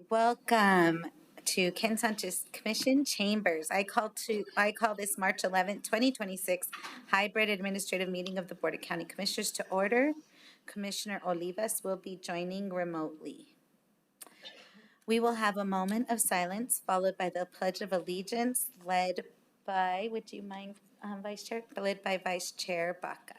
Welcome to Ken Sanchez Commission Chambers. I call this March 11th, 2026 hybrid administrative meeting of the Board of County Commissioners to order. Commissioner Olivas will be joining remotely. We will have a moment of silence followed by the Pledge of Allegiance led by, would you mind, Vice Chair? Led by Vice Chair Baca.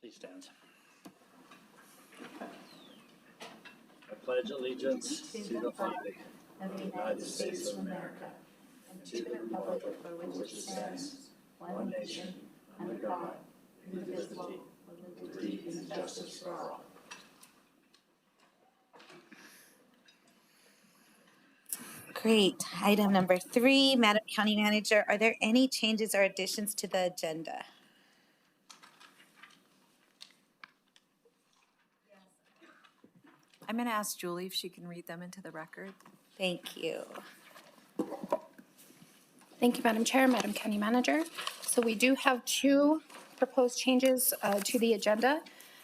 Please stand. I pledge allegiance to the flag of the United States of America and to the republic for which it stands, one nation, under God, indivisible, with liberty and justice for all. Great. Item number 3, Madam County Manager, are there any changes or additions to the agenda? I'm going to ask Julie if she can read them into the record. Thank you. Thank you, Madam Chair, Madam County Manager. So we do have 2 proposed changes to the agenda.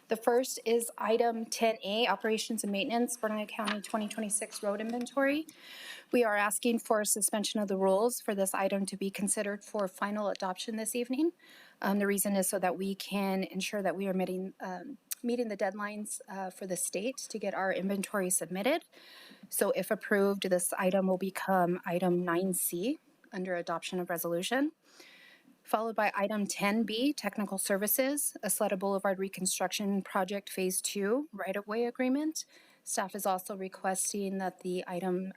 The first is item 10A, Operations and Maintenance, Bernalillo County 2026 Road Inventory. We are asking for a suspension of the rules for this item to be considered for final adoption this evening. The reason is so that we can ensure that we are meeting the deadlines for the state to get our inventory submitted. So if approved, this item will become item 9C under adoption of resolution, followed by item 10B, Technical Services, Asleta Boulevard Reconstruction Project Phase 2 right-of-way agreement. Staff is also requesting that the item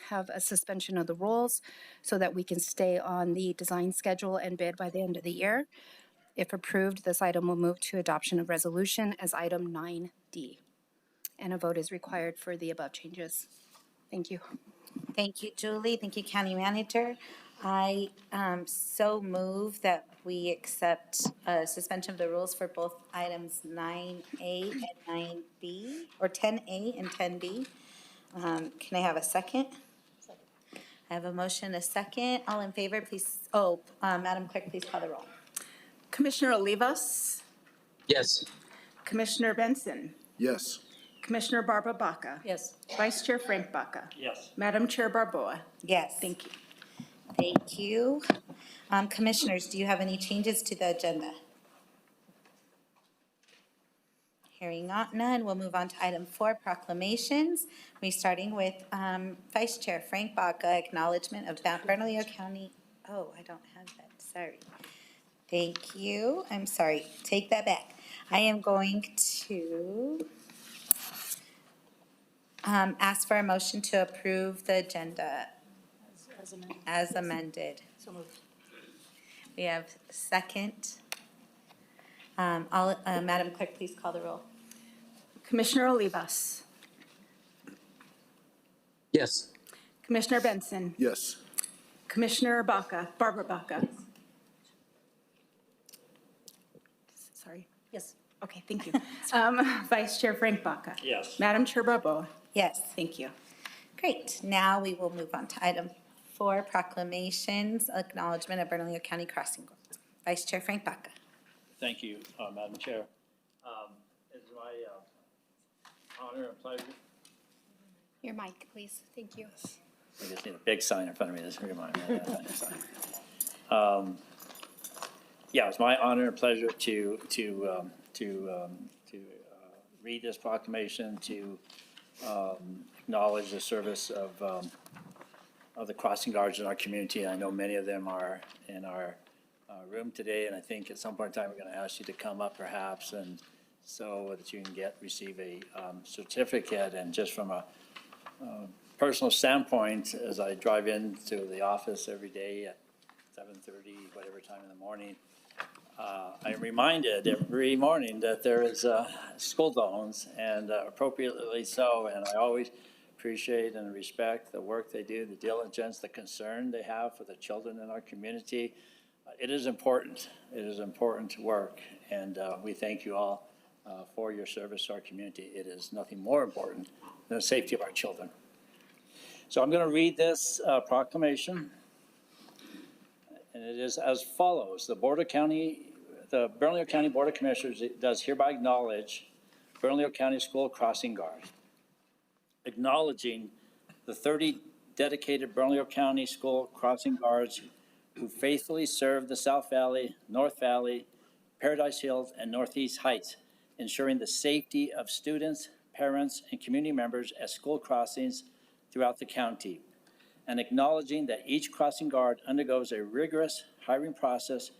have a suspension of the rules so that we can stay on the design schedule and bid by the end of the year. If approved, this item will move to adoption of resolution as item 9D. And a vote is required for the above changes. Thank you. Thank you, Julie. Thank you, County Manager. I so move that we accept suspension of the rules for both items 9A and 9B, or 10A and 10B. Can I have a second? I have a motion, a second. All in favor, please. Madam Clerk, please call the roll. Commissioner Olivas, Yes. Commissioner Benson, Yes. Commissioner Barbara Baca. Yes. Vice Chair Frank Baca. Yes. Madam Chair Barboa. Yes. Thank you. Thank you. Commissioners, do you have any changes to the agenda? Hearing none, we'll move on to item 4, proclamations. We're starting with Vice Chair Frank Baca, acknowledgement of Bernalillo County. Oh, I don't have that, sorry. Thank you. I'm sorry, take that back. I am going to ask for a motion to approve the agenda as amended. So moved. We have second. Madam Clerk, please call the roll. Commissioner Olivas, Yes. Commissioner Benson, Yes. Commissioner Baca, Barbara Baca. Sorry. Yes. Okay, thank you. Vice Chair Frank Baca. Yes. Madam Chair Barboa. Yes. Thank you. Great. Now we will move on to item 4, proclamations, acknowledgement of Bernalillo County crossing guards. Vice Chair Frank Baca. Thank you, Madam Chair. It's my honor and pleasure. Your mic, please. Thank you. I just need a big sign in front of me. Just remind me of that sign. Yeah, it's my honor and pleasure to read this proclamation, to acknowledge the service of the crossing guards in our community. I know many of them are in our room today, and I think at some point in time we're going to ask you to come up perhaps, and so that you can receive a certificate. And just from a personal standpoint, as I drive into the office every day at 7:30, whatever time in the morning, I'm reminded every morning that there is school zones, and appropriately so, and I always appreciate and respect the work they do, the diligence, the concern they have for the children in our community. It is important. It is important work, and we thank you all for your service to our community. It is nothing more important than the safety of our children. So I'm going to read this proclamation, and it is as follows. The Board of County the Bernalillo County Board of Commissioners does hereby acknowledge Bernalillo County School Crossing Guard, acknowledging the 30 dedicated Bernalillo County School Crossing Guards who faithfully serve the South Valley, North Valley, Paradise Hills, and Northeast Heights, ensuring the safety of students, parents, and community members at school crossings throughout the county, and acknowledging that each crossing guard undergoes a rigorous hiring process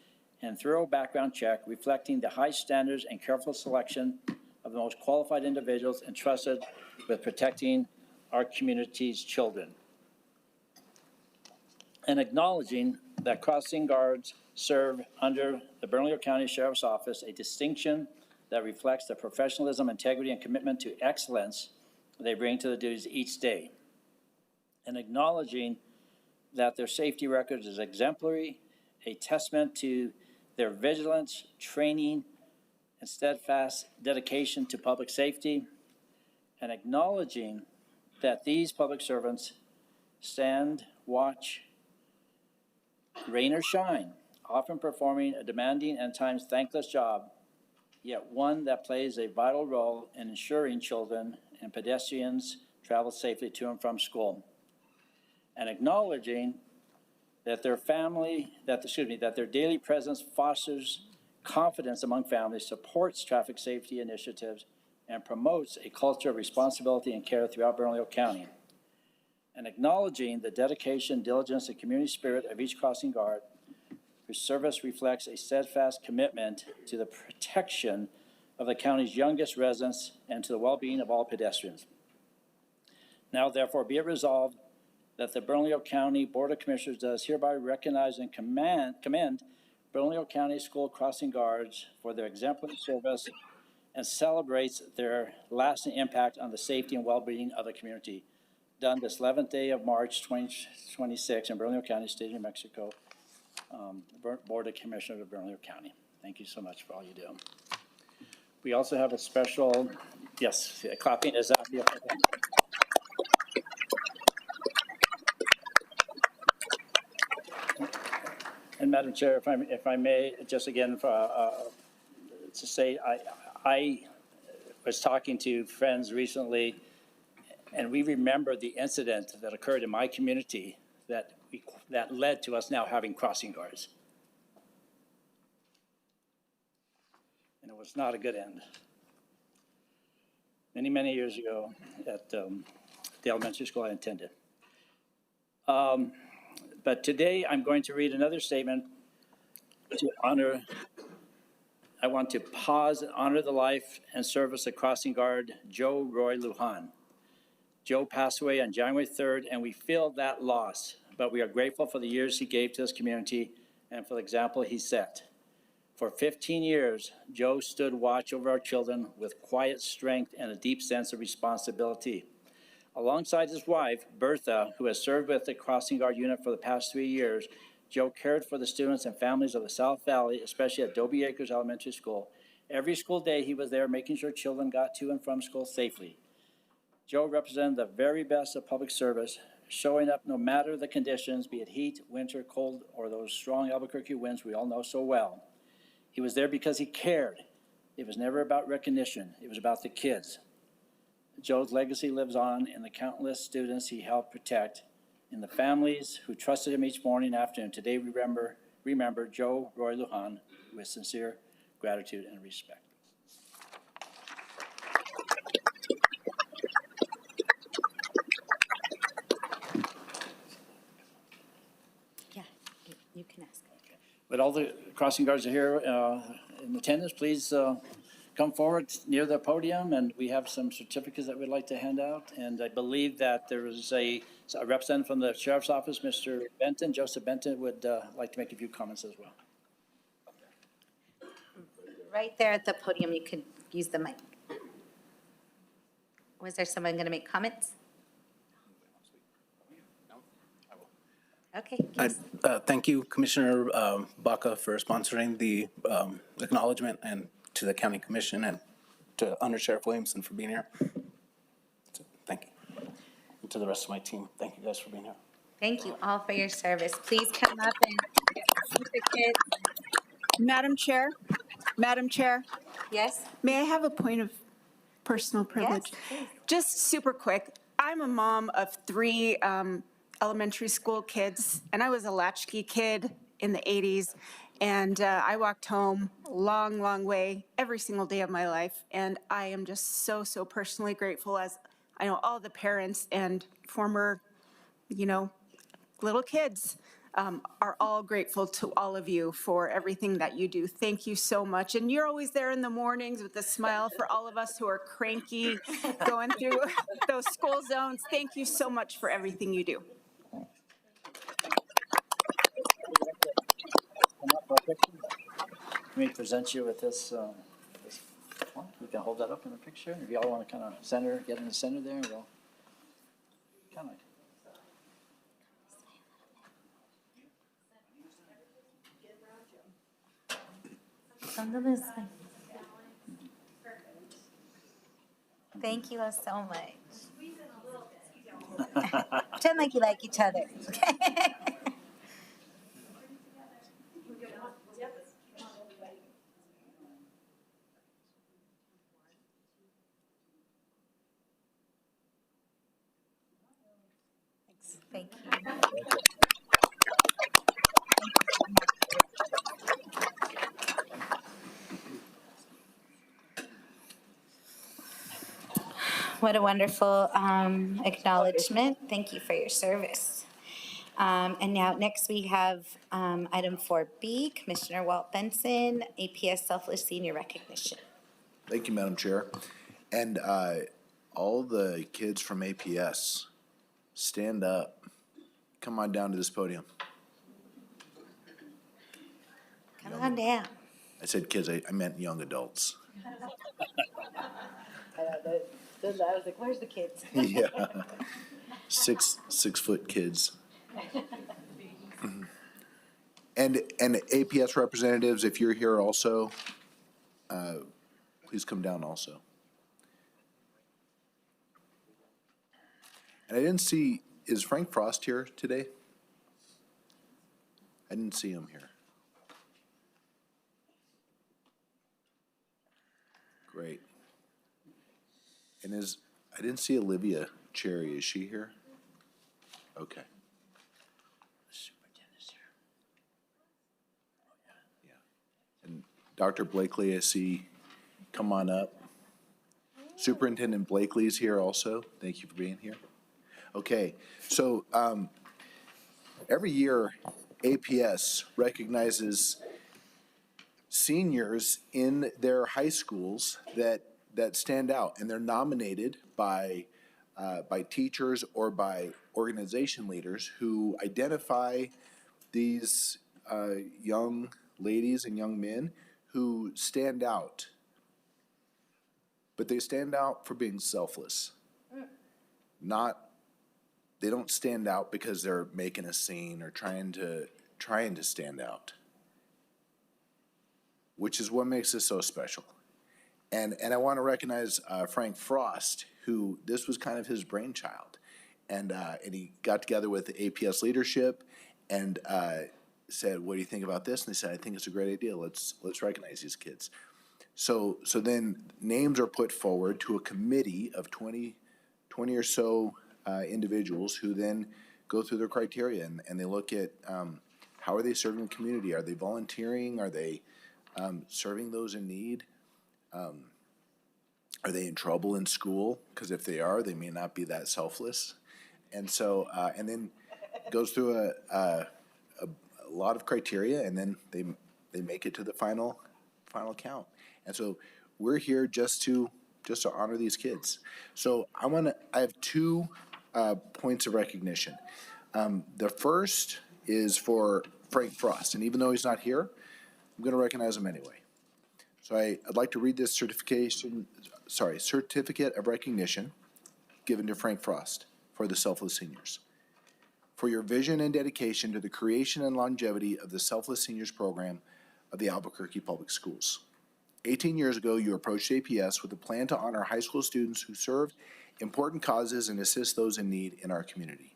and thorough background check reflecting the high standards and careful selection of the most qualified individuals entrusted with protecting our community's children. And acknowledging that crossing guards serve under the Bernalillo County Sheriff's Office, a distinction that reflects the professionalism, integrity, and commitment to excellence they bring to the duties each day. And acknowledging that their safety record is exemplary, a testament to their vigilance, training, and steadfast dedication to public safety, and acknowledging that these public servants stand, watch, rain or shine, often performing a demanding and at times thankless job, yet one that plays a vital role in ensuring children and pedestrians travel safely to and from school. And acknowledging that their daily presence fosters confidence among families, supports traffic safety initiatives, and promotes a culture of responsibility and care throughout Bernalillo County. And acknowledging the dedication, diligence, and community spirit of each crossing guard, whose service reflects a steadfast commitment to the protection of the county's youngest residents and to the well-being of all pedestrians. Now, therefore, be it resolved that the Bernalillo County Board of Commissioners does hereby recognize and commend Bernalillo County School Crossing Guards for their exemplary service and celebrates their lasting impact on the safety and well-being of the community. Done this 11th day of March 2026 in Bernalillo County, State of New Mexico, Board of Commissioners of Bernalillo County. Thank you so much for all you do. We also have a special, yes, clapping is out here. And Madam Chair, if I may, just again, to say, I was talking to friends recently, and we remember the incident that occurred in my community that led to us now having crossing guards. And it was not a good end. Many, many years ago at the elementary school I attended. But today I'm going to read another statement to honor. I want to pause and honor the life and service of crossing guard Joe Roy Lujan. Joe passed away on January 3rd, and we feel that loss, but we are grateful for the years he gave to this community and for the example he set. For 15 years, Joe stood watch over our children with quiet strength and a deep sense of responsibility. Alongside his wife, Bertha, who has served with the Crossing Guard unit for the past 3 years, Joe cared for the students and families of the South Valley, especially at Dobie Acres Elementary School. Every school day, he was there making sure children got to and from school safely. Joe represented the very best of public service, showing up no matter the conditions, be it heat, winter, cold, or those strong Albuquerque winds we all know so well. He was there because he cared. It was never about recognition. It was about the kids. Joe's legacy lives on in the countless students he helped protect, in the families who trusted him each morning and afternoon. Today we remember Joe Roy Lujan with sincere gratitude and respect. Yeah, you can ask. But all the crossing guards are here in attendance. Please come forward near the podium, and we have some certificates that we'd like to hand out. And I believe that there is a representative from the Sheriff's Office, Mr. Benton, Joseph Benton, would like to make a few comments as well. Right there at the podium, you could use the mic. Was there someone going to make comments? Okay. Thank you, Commissioner Baca, for sponsoring the acknowledgement, and to the County Commission and to Under Sheriff Williamson for being here. So, thank you. And to the rest of my team, thank you guys for being here. Thank you all for your service. Please come up and get certificates. Madam Chair, Madam Chair, Yes? may I have a point of personal privilege? please. Just super quick. I'm a mom of 3 elementary school kids, and I was a latchkey kid in the 80s. And I walked home a long, long way every single day of my life. And I am just so, so personally grateful, as I know all the parents and former, little kids are all grateful to all of you for everything that you do. Thank you so much. And you're always there in the mornings with a smile for all of us who are cranky going through those school zones. Thank you so much for everything you do. Let me present you with this one. We can hold that up in the picture. If y'all want to kind of get in the center there, we'll kind of. Thank you all so much. Pretend like you like each other. Okay. Thank you. What a wonderful acknowledgement. Thank you for your service. And now, next we have item 4B, Commissioner Walt Benson, APS Selfless Senior Recognition. Thank you, Madam Chair. And all the kids from APS, stand up. Come on down to this podium. Come on down. I said kids, I meant young adults. I was like, where's the kids? Yeah. 6 foot kids. And APS representatives, if you're here also, please come down also. And I didn't see, is Frank Frost here today? I didn't see him here. Great. And I didn't see Olivia Cherry. Is she here? Okay. Superintendent's here. Oh, yeah. And Dr. Blakely, I see, come on up. Superintendent Blakely's here also. Thank you for being here. Okay, so every year APS recognizes seniors in their high schools that stand out, and they're nominated by teachers or by organization leaders who identify these young ladies and young men who stand out. But they stand out for being selfless. They don't stand out because they're making a scene or trying to stand out, which is what makes this so special. And I want to recognize Frank Frost, who this was kind of his brainchild, and he got together with the APS leadership and said, "What do you think about this?" And they said, "I think it's a great idea. Let's recognize these kids." So then names are put forward to a committee of 20 or so individuals who then go through their criteria and they look at how are they serving the community? Are they volunteering? Are they serving those in need? Are they in trouble in school? Because if they are, they may not be that selfless. And so, and then goes through a lot of criteria, and then they make it to the final count. And so we're here just to honor these kids. So I have 2 points of recognition. The first is for Frank Frost, and even though he's not here, I'm going to recognize him anyway. So I'd like to read this certificate of recognition given to Frank Frost for the Selfless Seniors. For your vision and dedication to the creation and longevity of the Selfless Seniors program of the Albuquerque Public Schools. 18 years ago, you approached APS with a plan to honor high school students who serve important causes and assist those in need in our community.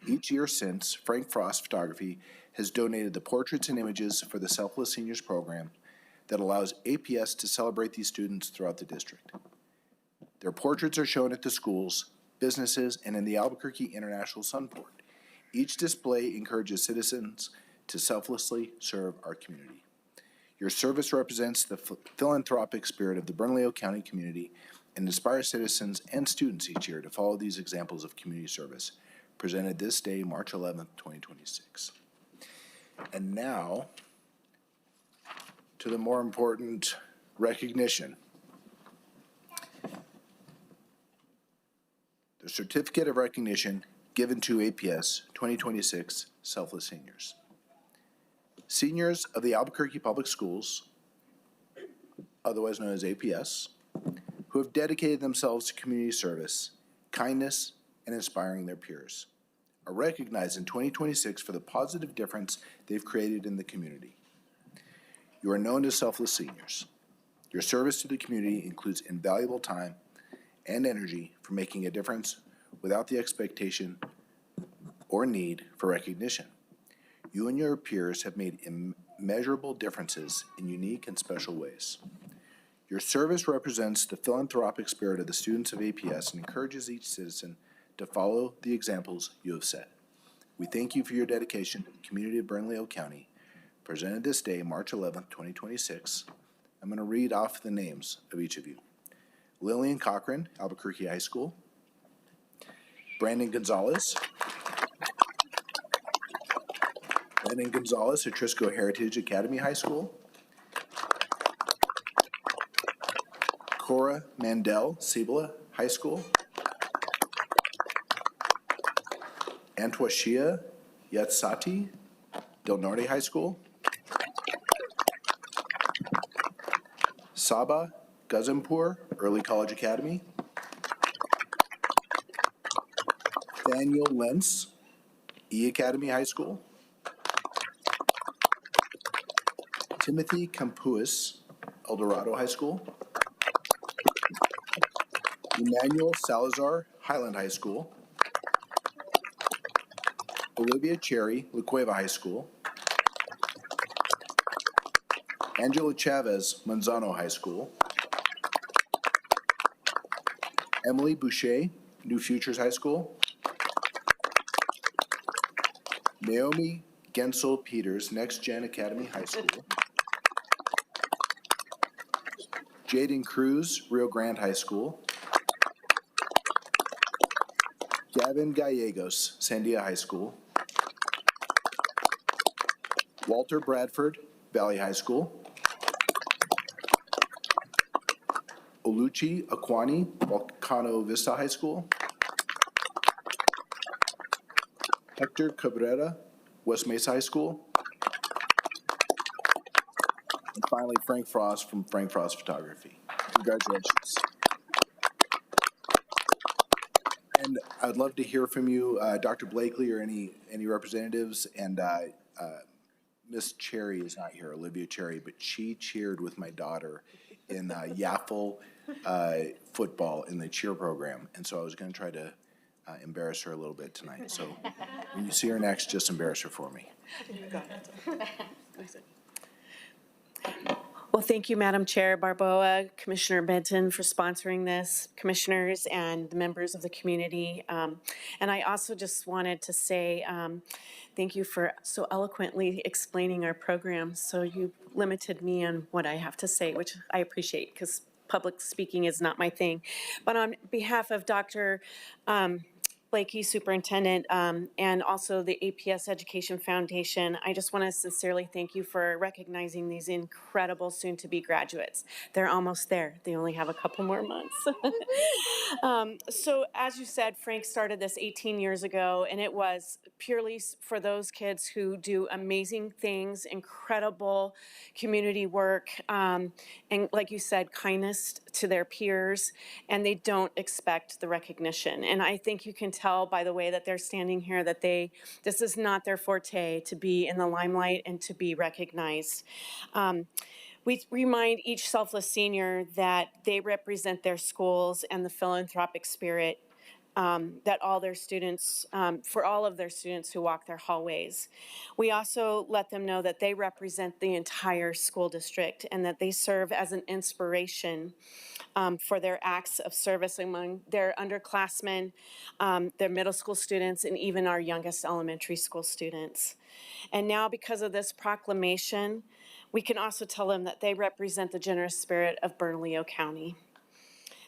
Each year since, Frank Frost Photography has donated the portraits and images for the Selfless Seniors program that allows APS to celebrate these students throughout the district. Their portraits are shown at the schools, businesses, and in the Albuquerque International Sunport. Each display encourages citizens to selflessly serve our community. Your service represents the philanthropic spirit of the Bernalillo County community and inspires citizens and students each year to follow these examples of community service, presented this day, March 11th, 2026. And now, to the more important recognition. The Certificate of Recognition given to APS 2026 Selfless Seniors. Seniors of the Albuquerque Public Schools, otherwise known as APS, who have dedicated themselves to community service, kindness, and inspiring their peers, are recognized in 2026 for the positive difference they've created in the community. You are known as Selfless Seniors. Your service to the community includes invaluable time and energy for making a difference without the expectation or need for recognition. You and your peers have made immeasurable differences in unique and special ways. Your service represents the philanthropic spirit of the students of APS and encourages each citizen to follow the examples you have set. We thank you for your dedication to the community of Bernalillo County, presented this day, March 11th, 2026. I'm going to read off the names of each of you. Lillian Cochran, Albuquerque High School. Brandon Gonzalez. Brandon Gonzalez at Trisco Heritage Academy High School. Cora Mandel, Cibola High School. Antoashia Yatsati, Del Norte High School. Saba Gazimpur, Early College Academy. Daniel Lentz, E Academy High School. Timothy Campuis, El Dorado High School. Emmanuel Salazar, Highland High School. Olivia Cherry, La Cueva High School. Angela Chavez, Manzano High School. Emily Boucher, New Futures High School. Naomi Gensel Peters, Next Gen Academy High School. Jaden Cruz, Rio Grande High School. Gavin Gallegos, Sandia High School. Walter Bradford, Valley High School. Oluchi Akwani, Volcano Vista High School. Hector Cabrera, West Mesa High School. And finally, Frank Frost from Frank Frost Photography. Congratulations. And I'd love to hear from you, Dr. Blakely, or any representatives. And Miss Cherry is not here, Olivia Cherry, but she cheered with my daughter in Yaffle football in the cheer program. And so I was going to try to embarrass her a little bit tonight. So when you see her next, just embarrass her for me. Well, thank you, Madam Chair Barboa, Commissioner Benton, for sponsoring this, commissioners and the members of the community. And I also just wanted to say thank you for so eloquently explaining our program. So you limited me on what I have to say, which I appreciate because public speaking is not my thing. But on behalf of Dr. Blakey, Superintendent, and also the APS Education Foundation, I just want to sincerely thank you for recognizing these incredible soon-to-be graduates. They're almost there. They only have a couple more months. So as you said, Frank started this 18 years ago, and it was purely for those kids who do amazing things, incredible community work, and like you said, kindness to their peers, and they don't expect the recognition. And I think you can tell by the way that they're standing here that this is not their forte, to be in the limelight and to be recognized. We remind each selfless senior that they represent their schools and the philanthropic spirit that all their students, for all of their students who walk their hallways. We also let them know that they represent the entire school district and that they serve as an inspiration for their acts of service among their underclassmen, their middle school students, and even our youngest elementary school students. And now, because of this proclamation, we can also tell them that they represent the generous spirit of Bernalillo County.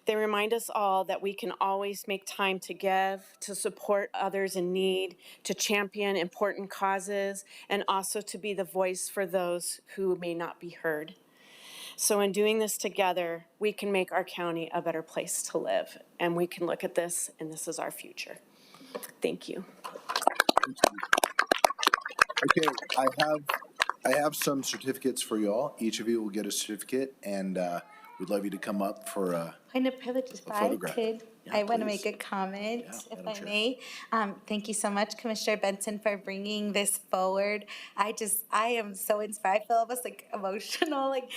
They remind us all that we can always make time to give, to support others in need, to champion important causes, and also to be the voice for those who may not be heard. So in doing this together, we can make our county a better place to live. And we can look at this, and this is our future. Thank you. Okay, I have some certificates for you all. Each of you will get a certificate, and we'd love you to come up for a Point of privilege, if I photograph. could, Yeah, I want to please. make a comment, Yeah, if Madam I Chair. may. Thank you so much, Commissioner Benson, for bringing this forward. I am so inspired. I feel almost like emotional, like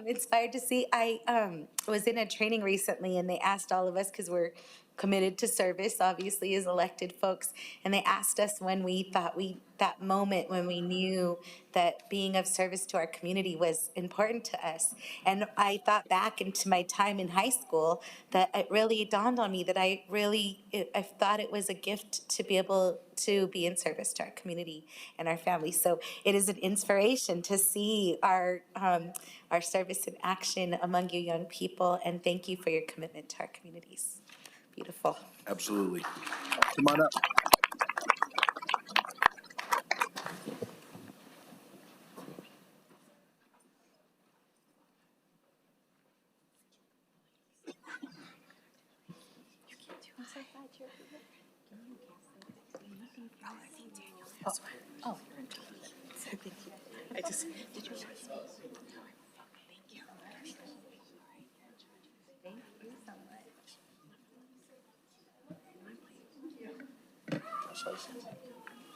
inspired to see. I was in a training recently, and they asked all of us, because we're committed to service, obviously, as elected folks, and they asked us when we thought that moment when we knew that being of service to our community was important to us. And I thought back into my time in high school that it really dawned on me that I thought it was a gift to be able to be in service to our community and our families. So it is an inspiration to see our service in action among you young people, and thank you for your commitment to our communities. Beautiful. Absolutely. Come on up.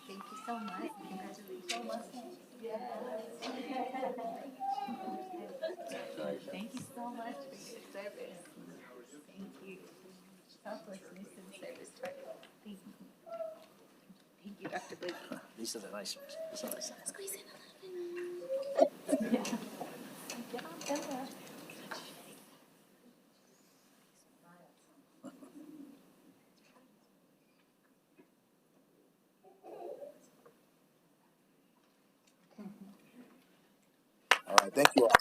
Thank you so much. Congratulations. Thank you so much for your service. Thank you. Selflessness and service to our community. Thank you, Dr. Blake. These are the nice ones. These are nice. Squeeze in a little bit. All right, thank you all.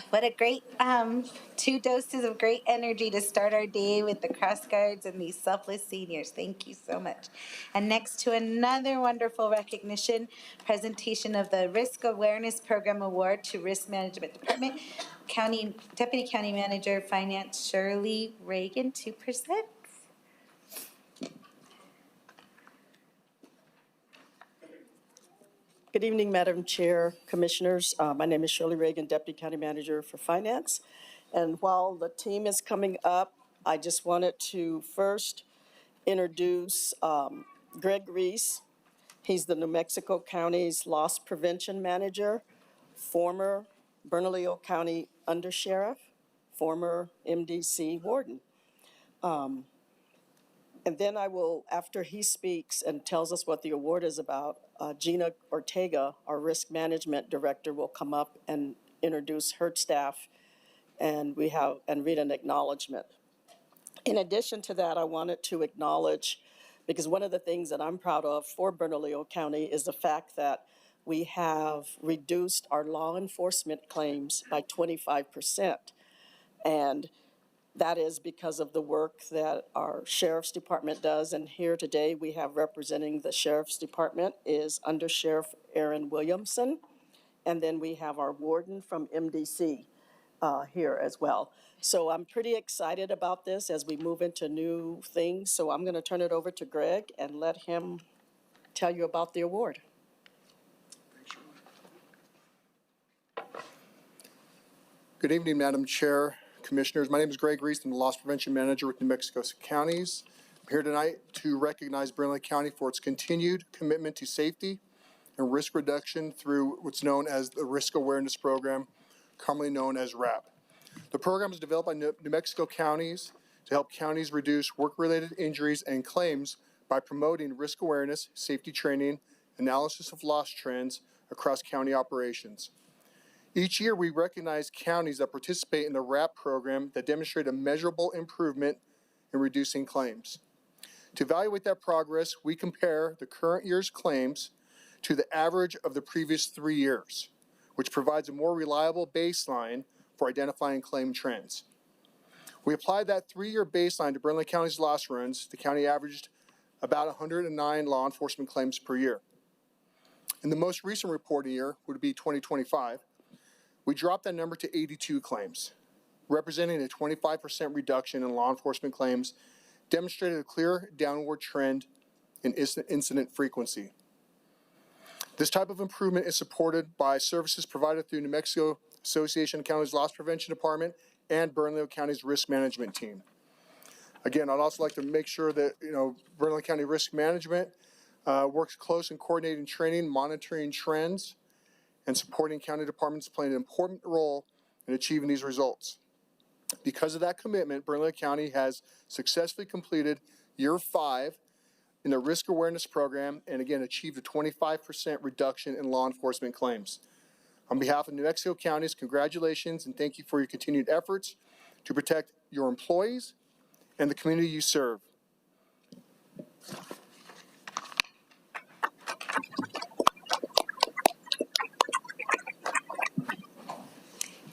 What a great 2 doses of great energy to start our day with the cross guards and these selfless seniors. Thank you so much. And next to another wonderful recognition, presentation of the Risk Awareness Program Award to Risk Management Department, Deputy County Manager of Finance Shirley Reagan to present. Good evening, Madam Chair, Commissioners. My name is Shirley Reagan, Deputy County Manager for Finance. And while the team is coming up, I just wanted to first introduce Greg Reese. He's the New Mexico County's Loss Prevention Manager, former Bernalillo County Undersheriff, former MDC Warden. And then I will, after he speaks and tells us what the award is about, Gina Ortega, our Risk Management Director, will come up and introduce her staff, and read an acknowledgement. In addition to that, I wanted to acknowledge, because one of the things that I'm proud of for Bernalillo County is the fact that we have reduced our law enforcement claims by 25%. And that is because of the work that our Sheriff's Department does. And here today we have representing the Sheriff's Department is Under Sheriff Aaron Williamson. And then we have our warden from MDC here as well. So I'm pretty excited about this as we move into new things. So I'm going to turn it over to Greg and let him tell you about the award. Good evening, Madam Chair, Commissioners. My name is Greg Reese. I'm the Loss Prevention Manager with New Mexico Counties. I'm here tonight to recognize Bernalillo County for its continued commitment to safety and risk reduction through what's known as the Risk Awareness Program, commonly known as RAP. The program is developed by New Mexico counties to help counties reduce work-related injuries and claims by promoting risk awareness, safety training, analysis of loss trends across county operations. Each year, we recognize counties that participate in the RAP program that demonstrate a measurable improvement in reducing claims. To evaluate that progress, we compare the current year's claims to the average of the previous 3 years, which provides a more reliable baseline for identifying claim trends. We applied that 3-year baseline to Bernalillo County's loss runs. The county averaged about 109 law enforcement claims per year. In the most recent reporting year, would be 2025, we dropped that number to 82 claims, representing a 25% reduction in law enforcement claims, demonstrated a clear downward trend in incident frequency. This type of improvement is supported by services provided through New Mexico Association of Counties Loss Prevention Department and Bernalillo County's Risk Management Team. Again, I'd also like to make sure that, Bernalillo County Risk Management works close in coordinating training, monitoring trends, and supporting county departments playing an important role in achieving these results. Because of that commitment, Bernalillo County has successfully completed year 5 in the risk awareness program and again achieved a 25% reduction in law enforcement claims. On behalf of New Mexico counties, congratulations and thank you for your continued efforts to protect your employees and the community you serve.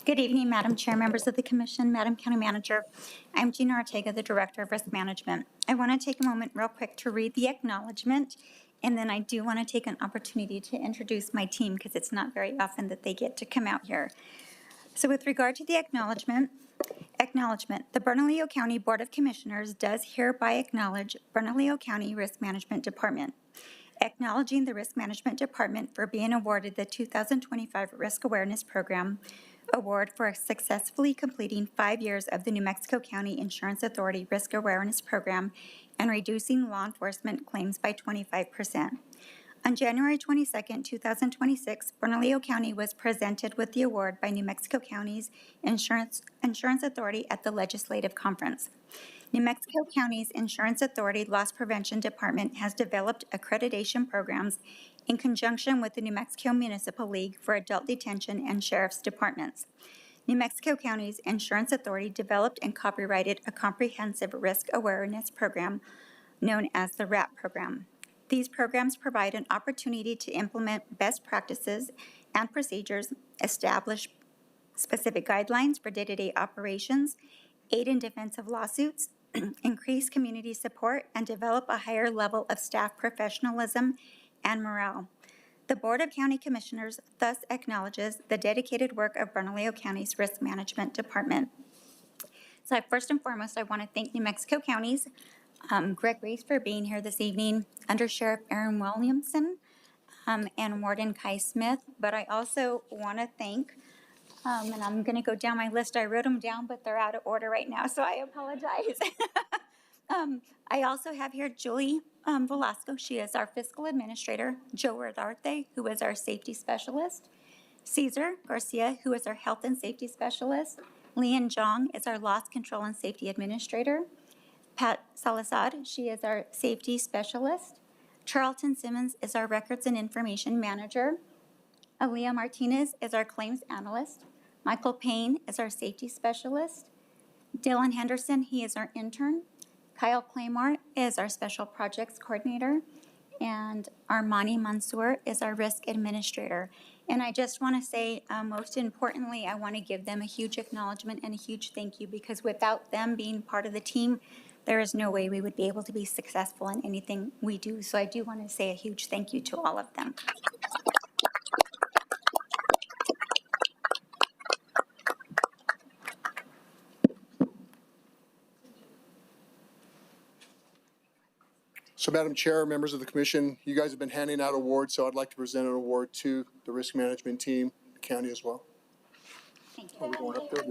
Good evening, Madam Chair, members of the Commission, Madam County Manager. I'm Gina Ortega, the Director of Risk Management. I want to take a moment real quick to read the acknowledgement, and then I do want to take an opportunity to introduce my team because it's not very often that they get to come out here. So with regard to the acknowledgement, the Bernalillo County Board of Commissioners does hereby acknowledge Bernalillo County Risk Management Department, acknowledging the Risk Management Department for being awarded the 2025 Risk Awareness Program Award for successfully completing 5 years of the New Mexico County Insurance Authority Risk Awareness Program and reducing law enforcement claims by 25%. On January 22, 2026, Bernalillo County was presented with the award by New Mexico County's Insurance Authority at the Legislative Conference. New Mexico County's Insurance Authority Loss Prevention Department has developed accreditation programs in conjunction with the New Mexico Municipal League for Adult Detention and Sheriff's Departments. New Mexico County's Insurance Authority developed and copyrighted a comprehensive risk awareness program known as the RAP program. These programs provide an opportunity to implement best practices and procedures, establish specific guidelines for day-to-day operations, aid in defense of lawsuits, increase community support, and develop a higher level of staff professionalism and morale. The Board of County Commissioners thus acknowledges the dedicated work of Bernalillo County's Risk Management Department. So first and foremost, I want to thank New Mexico County's Greg Reese for being here this evening, Under Sheriff Aaron Williamson, and Warden Kai Smith. But I also want to thank, and I'm going to go down my list. I wrote them down, but they're out of order right now, so I apologize. I also have here Julie Velasco. She is our fiscal administrator. Joe Rodarte, who is our safety specialist. Cesar Garcia, who is our health and safety specialist. Leanne Jong is our loss control and safety administrator. Pat Salazar, she is our safety specialist. Charlton Simmons is our records and information manager. Aaliyah Martinez is our claims analyst. Michael Payne is our safety specialist. Dylan Henderson, he is our intern. Kyle Claymore is our special projects coordinator. And Armani Mansour is our risk administrator. And I just want to say, most importantly, I want to give them a huge acknowledgement and a huge thank you, because without them being part of the team, there is no way we would be able to be successful in anything we do. So I do want to say a huge thank you to all of them. So, Madam Chair, members of the Commission, you guys have been handing out awards, so I'd like to present an award to the risk management team, the county as well. Thank you. Are we going up there?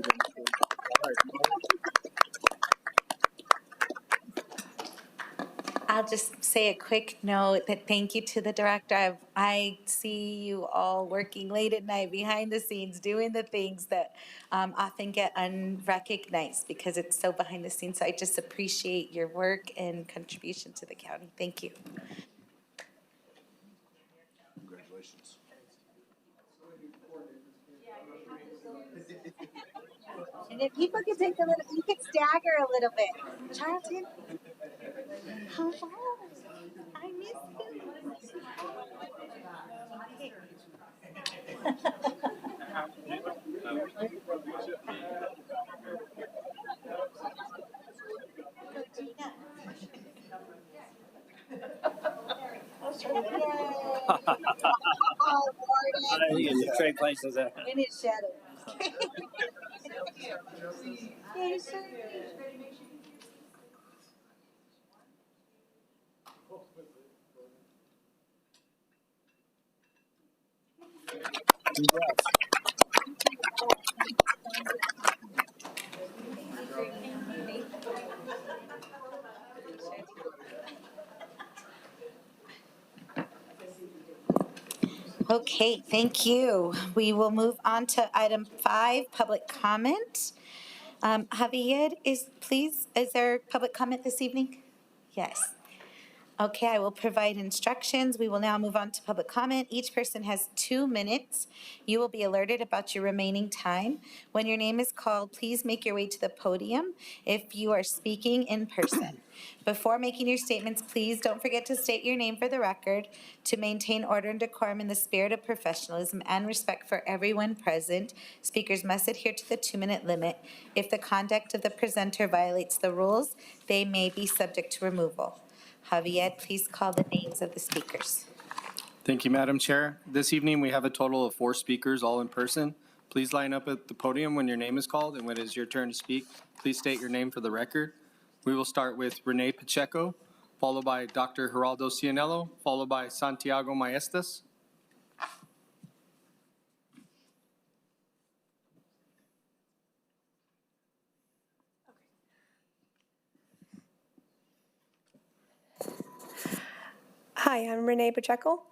I'll just say a quick note that thank you to the director. I see you all working late at night behind the scenes, doing the things that often get unrecognized because it's so behind the scenes. So I just appreciate your work and contribution to the county. Thank you. Congratulations. And if people could take a little, you could stagger a little bit. Charlton, hello. I miss you. Oh, Lord. Trade places there. In his shadow. Yeah, sure. Okay, thank you. We will move on to item 5, public comment. Javier, is there public comment this evening? Yes. Okay, I will provide instructions. We will now move on to public comment. Each person has 2 minutes. You will be alerted about your remaining time. When your name is called, please make your way to the podium if you are speaking in person. Before making your statements, please don't forget to state your name for the record. To maintain order and decorum in the spirit of professionalism and respect for everyone present, speakers must adhere to the 2-minute limit. If the conduct of the presenter violates the rules, they may be subject to removal. Javier, please call the names of the speakers. Thank you, Madam Chair. This evening, we have a total of 4 speakers, all in person. Please line up at the podium when your name is called, and when it is your turn to speak, please state your name for the record. We will start with Renee Pacheco, followed by Dr. Geraldo Cianello, followed by Santiago Maestas. Hi, I'm Renee Pacheco.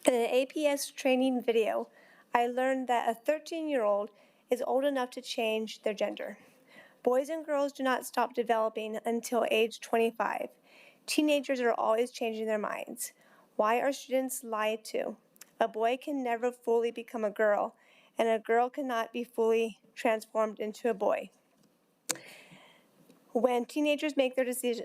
In an APS training video, I learned that a 13-year-old is old enough to change their gender. Boys and girls do not stop developing until age 25. Teenagers are always changing their minds. Why are students lied to? A boy can never fully become a girl, and a girl cannot be fully transformed into a boy. When teenagers make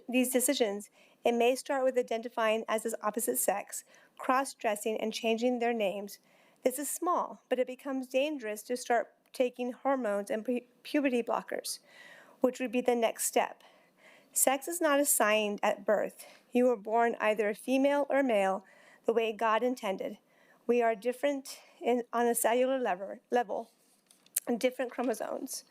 these decisions, it may start with identifying as the opposite sex, cross-dressing, and changing their names. This is small, but it becomes dangerous to start taking hormones and puberty blockers, which would be the next step. Sex is not assigned at birth. You were born either a female or male, the way God intended. We are different on a cellular level, and different chromosomes.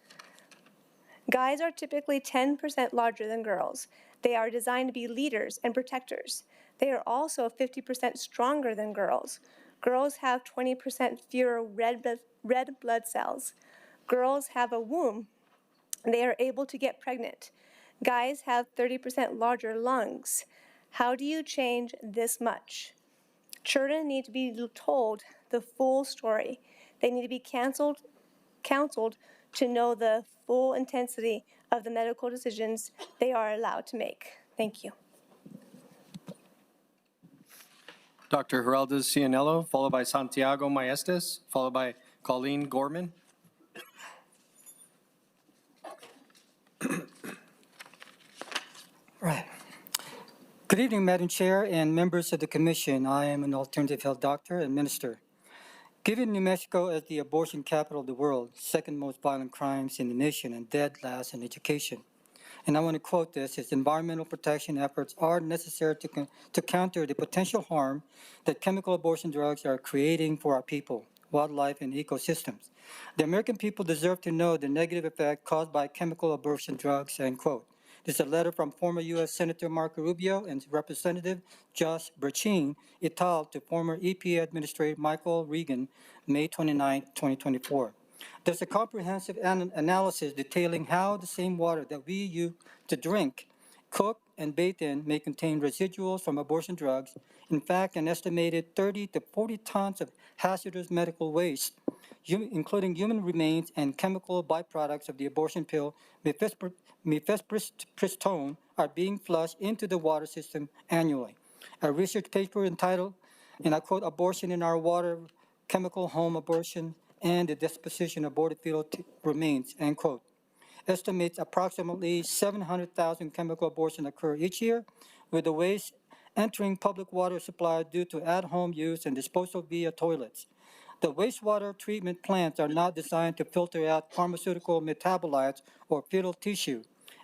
Guys are typically 10% larger than girls. They are designed to be leaders and protectors. They are also 50% stronger than girls. Girls have 20% fewer red blood cells. Girls have a womb. They are able to get pregnant. Guys have 30% larger lungs. How do you change this much? Children need to be told the full story. They need to be counseled to know the full intensity of the medical decisions they are allowed to make. Thank you. Dr. Geraldo Cianello, followed by Santiago Maestas, followed by Colleen Gorman. Right. Good evening, Madam Chair and members of the Commission. I am an alternative health doctor and minister. Given New Mexico as the abortion capital of the world, second most violent crimes in the nation, and dead last in education. And I want to quote this, its environmental protection efforts are necessary to counter the potential harm that chemical abortion drugs are creating for our people, wildlife, and ecosystems. The American people deserve to know the negative effect caused by chemical abortion drugs, end quote. This is a letter from former U.S. Senator Marco Rubio and Representative Josh Berchin et al. To former EPA Administrator Michael Regan, May 29, 2024. There's a comprehensive analysis detailing how the same water that we use to drink, cook, and bathe in may contain residuals from abortion drugs. In fact, an estimated 30 to 40 tons of hazardous medical waste, including human remains and chemical byproducts of the abortion pill mifepristone, are being flushed into the water system annually. A research paper entitled, and I quote, "Abortion in Our Water, Chemical Home Abortion and the Disposition of Aborted Fetal Remains," end quote, estimates approximately 700,000 chemical abortions occur each year, with the waste entering public water supply due to at-home use and disposal via toilets. The wastewater treatment plants are not designed to filter out pharmaceutical metabolites or fetal tissue,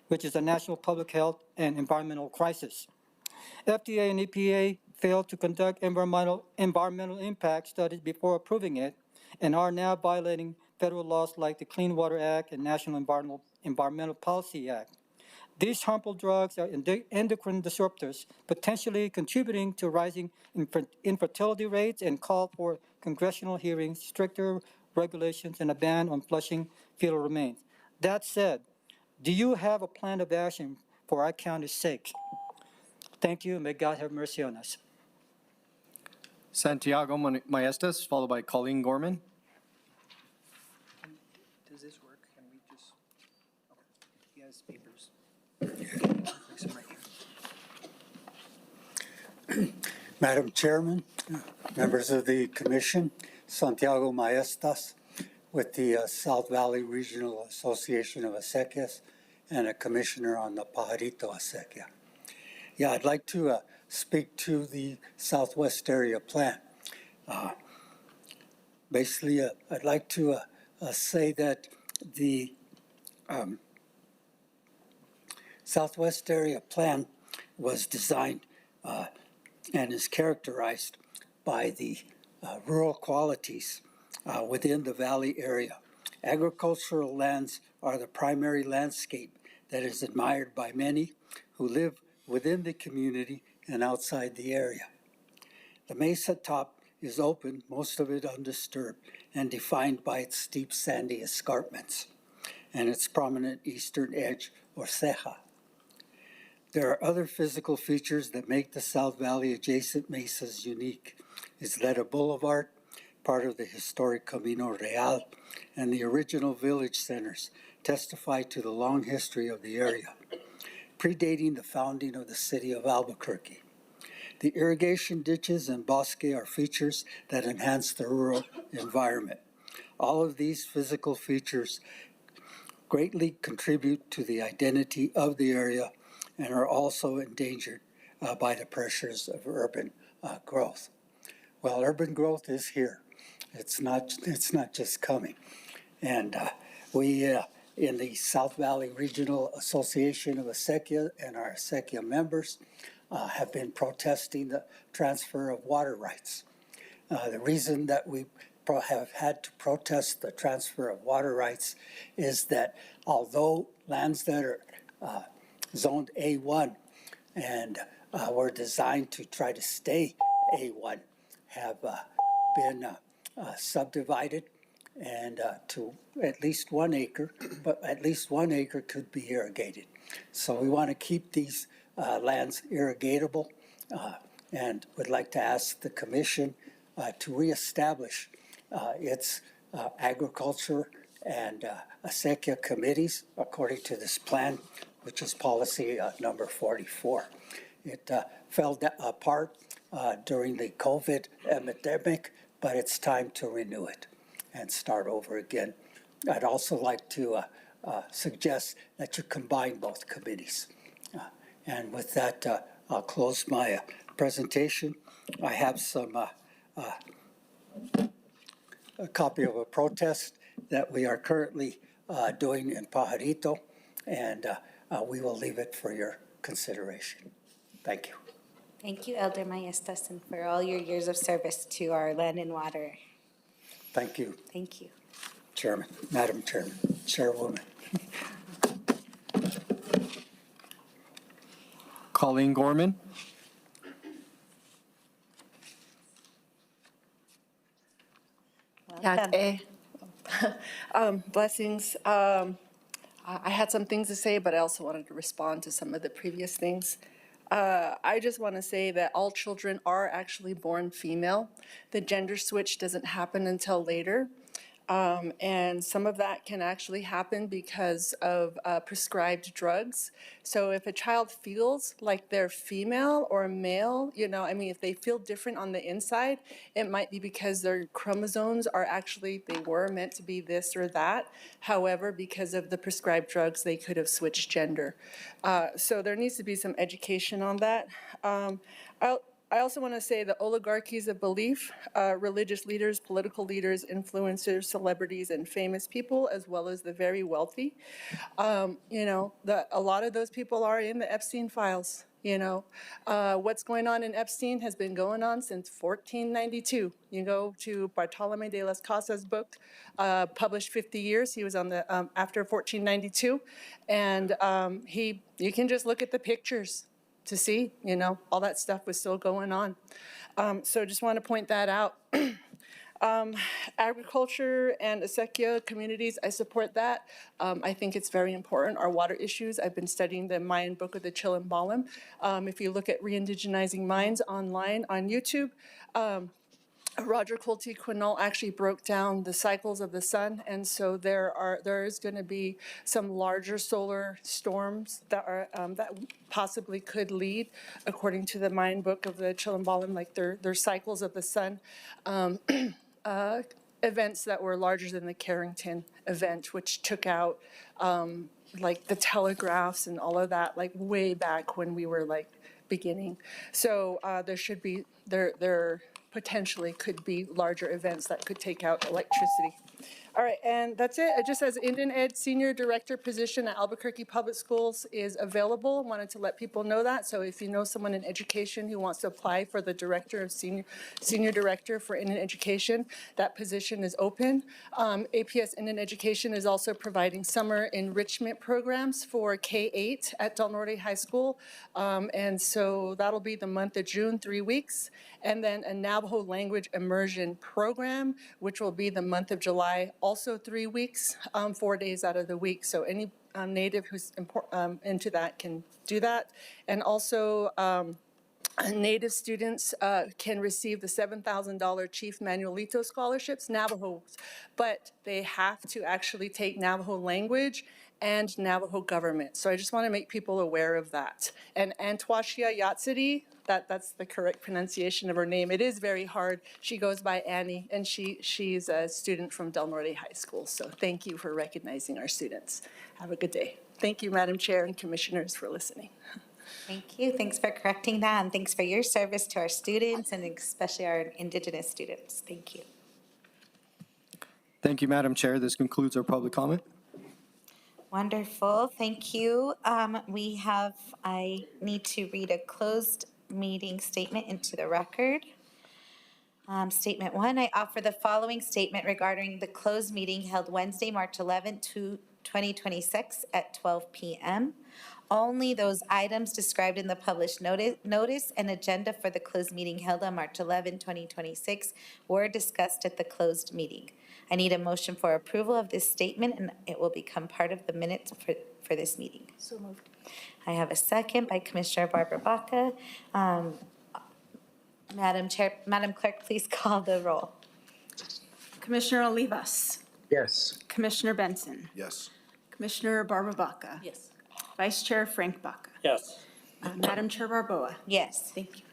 which is a national public health and environmental crisis. FDA and EPA failed to conduct environmental impact studies before approving it and are now violating federal laws like the Clean Water Act and National Environmental Policy Act. These harmful drugs are endocrine disruptors, potentially contributing to rising infertility rates, and call for congressional hearings, stricter regulations, and a ban on flushing fetal remains. That said, do you have a plan of action for our county's sake? Thank you, and may God have mercy on us. Santiago Maestas, followed by Colleen Gorman. Does this work? Can we just, okay, he has papers. Madam Chairman, members of the Commission, Santiago Maestas with the South Valley Regional Association of Acequias and a commissioner on the Pajarito Acequia. Yeah, I'd like to speak to the Southwest Area Plan. Basically, I'd like to say that the Southwest Area Plan was designed and is characterized by the rural qualities within the valley area. Agricultural lands are the primary landscape that is admired by many who live within the community and outside the area. The mesa top is open, most of it undisturbed, and defined by its steep sandy escarpments and its prominent eastern edge or ceja. There are other physical features that make the South Valley adjacent mesas unique. Isleta Boulevard, part of the historic Camino Real, and the original village centers testify to the long history of the area, predating the founding of the city of Albuquerque. The irrigation ditches and bosque are features that enhance the rural environment. All of these physical features greatly contribute to the identity of the area and are also endangered by the pressures of urban growth. Well, urban growth is here. It's not just coming. And we in the South Valley Regional Association of Acequia and our Acequia members have been protesting the transfer of water rights. The reason that we have had to protest the transfer of water rights is that although lands that are zoned A1 and were designed to try to stay A1 have been subdivided and to at least 1 acre, but at least 1 acre could be irrigated. So we want to keep these lands irrigatable and would like to ask the Commission to reestablish its agriculture and acequia committees according to this plan, which is policy number 44. It fell apart during the COVID epidemic, but it's time to renew it and start over again. I'd also like to suggest that you combine both committees. And with that, I'll close my presentation. I have some a copy of a protest that we are currently doing in Pajarito, and we will leave it for your consideration. Thank you. Thank you, Elder Maestas, and for all your years of service to our land and water. Thank you. Thank you. Chairman, Madam Chairman, Chairwoman. Colleen Gorman. Blessings. I had some things to say, but I also wanted to respond to some of the previous things. I just want to say that all children are actually born female. The gender switch doesn't happen until later. And some of that can actually happen because of prescribed drugs. So if a child feels like they're female or male, if they feel different on the inside, it might be because their chromosomes are actually, they were meant to be this or that. However, because of the prescribed drugs, they could have switched gender. So there needs to be some education on that. I also want to say the oligarchies of belief, religious leaders, political leaders, influencers, celebrities, and famous people, as well as the very wealthy. A lot of those people are in the Epstein files. What's going on in Epstein has been going on since 1492. You go to Bartolome de las Casas' book, published 50 years. He was on the after 1492, and you can just look at the pictures to see, all that stuff was still going on. So just want to point that out. Agriculture and acequia communities, I support that. I think it's very important. Our water issues, I've been studying the Mayan Book of the Chilimbalim. If you look at Reindigenizing Minds online on YouTube, Roger Colty-Quinault actually broke down the cycles of the sun, and so there is going to be some larger solar storms that possibly could lead, according to the Mayan Book of the Chilimbalim, like their cycles of the sun, events that were larger than the Carrington event, which took out like the telegraphs and all of that, like way back when we were like beginning. So there should be there potentially could be larger events that could take out electricity. All right, and that's it. It just says Indian Ed Senior Director position at Albuquerque Public Schools is available. I wanted to let people know that. So if you know someone in education who wants to apply for the Director of Senior Director for Indian Education, that position is open. APS Indian Education is also providing summer enrichment programs for K-8 at Del Norte High School. And so that'll be the month of June, 3 weeks. And then a Navajo language immersion program, which will be the month of July, also 3 weeks, 4 days out of the week. So any Native who's into that can do that. And also Native students can receive the $7,000 Chief Manuelito scholarships, Navajos, but they have to actually take Navajo language and Navajo government. So I just want to make people aware of that. And Antwashia Yatsidi, that's the correct pronunciation of her name. It is very hard. She goes by Annie, and she's a student from Del Norte High School. So thank you for recognizing our students. Have a good day. Thank you, Madam Chair and Commissioners, for listening. Thank you. Thanks for correcting that, and thanks for your service to our students, and especially our Indigenous students. Thank you. Thank you, Madam Chair. This concludes our public comment. Wonderful. Thank you. I need to read a closed meeting statement into the record. Statement 1, I offer the following statement regarding the closed meeting held Wednesday, March 11, 2026 at 12 p.m. Only those items described in the published notice and agenda for the closed meeting held on March 11, 2026 were discussed at the closed meeting. I need a motion for approval of this statement, and it will become part of the minutes for this meeting. So moved. I have a second by Commissioner Barbara Baca. Madam Clerk, please call the roll. Commissioner Olivas. Yes. Commissioner Benson. Yes. Commissioner Barbara Baca. Yes. Vice Chair Frank Baca. Yes. Madam Chair Barboa. Yes. Thank you.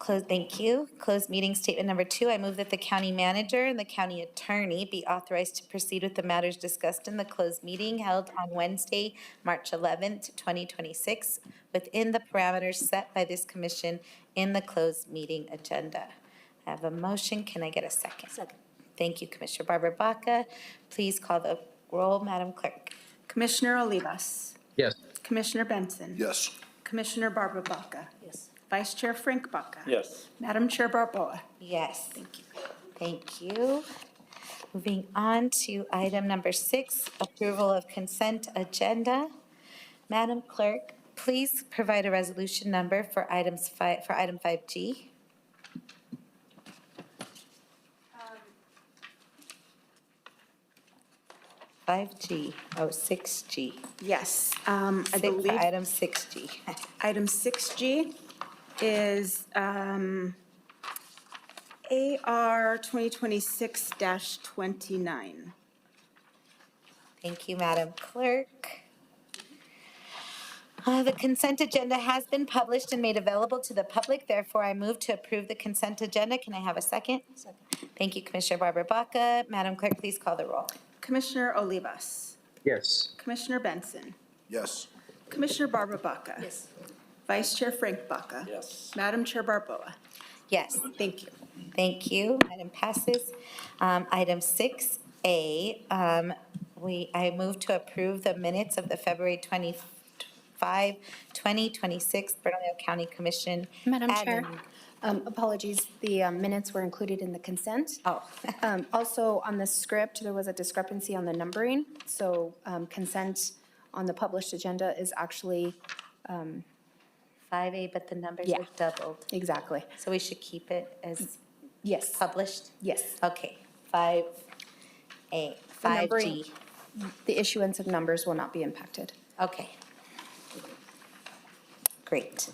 Thank you. Closed meeting statement number 2, I move that the county manager and the county attorney be authorized to proceed with the matters discussed in the closed meeting held on Wednesday, March 11th, 2026, within the parameters set by this commission in the closed meeting agenda. I have a motion. Can I get a second? Second. Thank you, Commissioner Barbara Baca. Please call the roll, Madam Clerk. Commissioner Olivas. Yes. Commissioner Benson. Yes. Commissioner Barbara Baca. Yes. Vice Chair Frank Baca. Yes. Madam Chair Barboa. Yes. Thank you. Thank you. Moving on to item number 6, approval of consent agenda. Madam Clerk, please provide a resolution number for item 5G. 5G, oh, 6G. Yes, I For believe item 6G. item 6G is AR 2026-29. Thank you, Madam Clerk. The consent agenda has been published and made available to the public. Therefore, I move to approve the consent agenda. Can I have a second? Second. Thank you, Commissioner Barbara Baca. Madam Clerk, please call the roll. Commissioner Olivas. Yes. Commissioner Benson. Yes. Commissioner Barbara Baca. Yes. Vice Chair Frank Baca. Yes. Madam Chair Barboa. Yes. Thank you. Thank you. Item passes. Item 6A, I move to approve the minutes of the February 25, 2026 Bernalillo County Commission. Madam Chair, admin. apologies, the minutes were included in the consent. Oh. Also, on the script, there was a discrepancy on the numbering, so consent on the published agenda is actually 5A, but the numbers Yeah. are doubled. exactly. So we should keep it as Yes, published? yes. Okay, 5A, The 5G. numbering- The issuance of numbers will not be impacted. Okay. Great.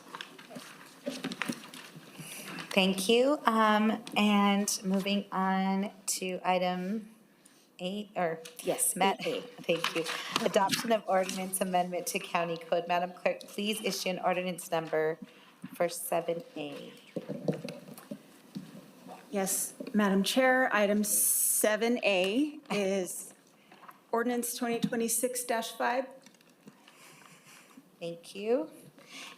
Thank you. And moving on to item 8, or Yes, Matt, 8A. thank you. Adoption of ordinance amendment to county code. Madam Clerk, please issue an ordinance number for 7A. Yes, Madam Chair, item 7A is ordinance 2026-5. Thank you.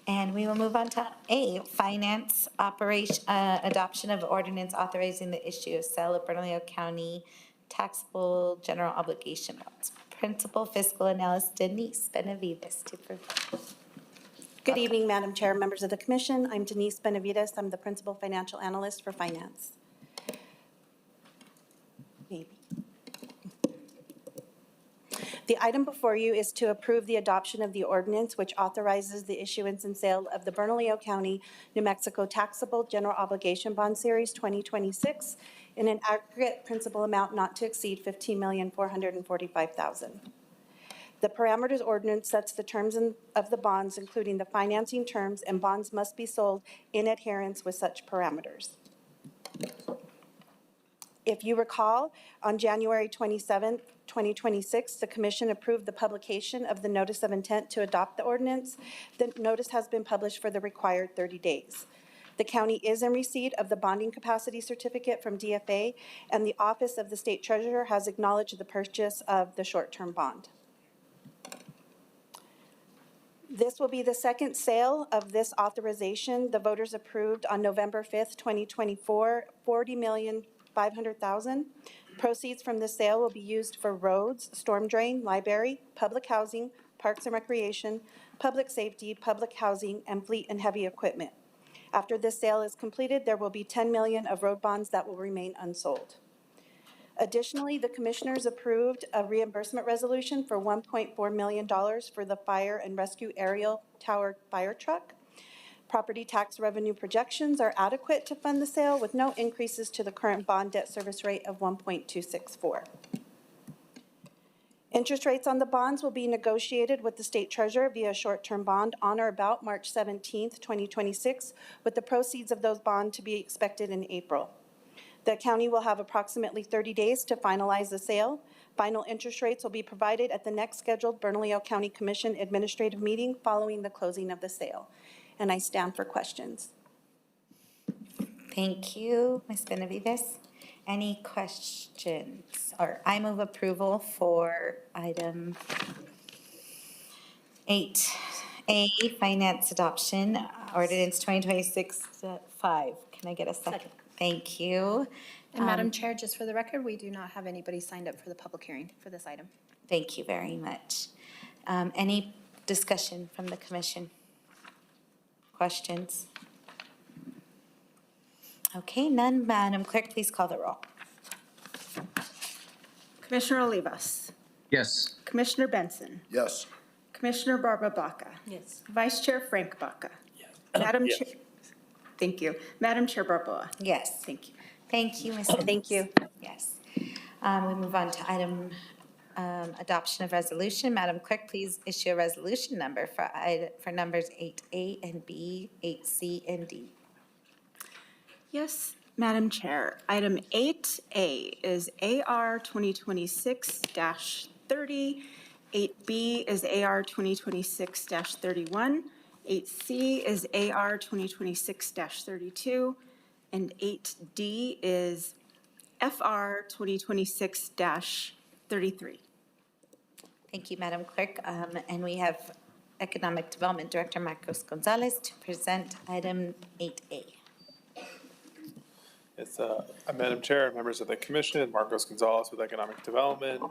And we will move on to A, finance operation, adoption of ordinance authorizing the issue of sale of Bernalillo County taxable general obligation bonds. Principal Fiscal Analyst Denise Benavides to provide. Good evening, Madam Chair, members of the commission. I'm Denise Benavides. I'm the Principal Financial Analyst for Finance. Maybe. The item before you is to approve the adoption of the ordinance which authorizes the issuance and sale of the Bernalillo County, New Mexico Taxable General Obligation Bond Series 2026 in an aggregate principal amount not to exceed $15,445,000. The parameters ordinance sets the terms of the bonds, including the financing terms, and bonds must be sold in adherence with such parameters. If you recall, on January 27th, 2026, the commission approved the publication of the notice of intent to adopt the ordinance. The notice has been published for the required 30 days. The county is in receipt of the bonding capacity certificate from DFA, and the Office of the State Treasurer has acknowledged the purchase of the short-term bond. This will be the second sale of this authorization. The voters approved on November 5th, 2024, $40,500,000. Proceeds from the sale will be used for roads, storm drain, library, public housing, parks and recreation, public safety, public housing, and fleet and heavy equipment. After this sale is completed, there will be $10 million of road bonds that will remain unsold. Additionally, the commissioners approved a reimbursement resolution for $1.4 million for the fire and rescue aerial tower fire truck. Property tax revenue projections are adequate to fund the sale with no increases to the current bond debt service rate of 1.264. Interest rates on the bonds will be negotiated with the state treasurer via short-term bond on or about March 17th, 2026, with the proceeds of those bonds to be expected in April. The county will have approximately 30 days to finalize the sale. Final interest rates will be provided at the next scheduled Bernalillo County Commission administrative meeting following the closing of the sale. And I stand for questions. Thank you, Ms. Benavides. Any questions? Or I move approval for item 8A, finance adoption, ordinance 2026-5. Can I get a second? Thank you. And Madam Chair, just for the record, we do not have anybody signed up for the public hearing for this item. Thank you very much. Any discussion from the commission? Questions? Okay, none. Madam Clerk, please call the roll. Commissioner Olivas. Yes. Commissioner Benson. Yes. Commissioner Barbara Baca. Yes. Vice Chair Frank Baca. Madam Yes. Chair. Thank you. Madam Chair Barboa. Yes. Thank you. Thank you, Ms. Thank you. Yes. We move on to item adoption of resolution. Madam Clerk, please issue a resolution number for numbers 8A and B, 8C and D. Yes, Madam Chair. Item 8A is AR 2026-30. 8B is AR 2026-31. 8C is AR 2026-32. And 8D is FR 2026-33. Thank you, Madam Clerk. And we have Economic Development Director Marcos Gonzalez to present item 8A. It's Madam Chair, members of the Commission, Marcos Gonzalez with Economic Development.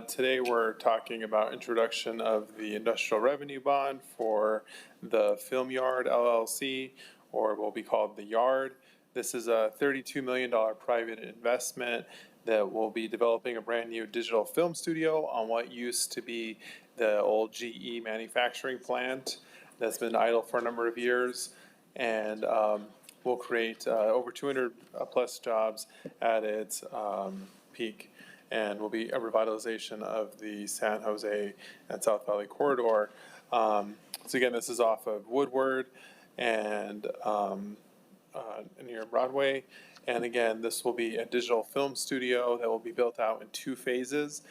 Today we're talking about introduction of the industrial revenue bond for the Film Yard LLC, or what will be called the Yard. This is a $32 million private investment that will be developing a brand new digital film studio on what used to be the old GE manufacturing plant that's been idle for a number of years. And will create over 200 plus jobs at its peak, and will be a revitalization of the San Jose and South Valley corridor. So again, this is off of Woodward and near Broadway. And again, this will be a digital film studio that will be built out in 2 phases.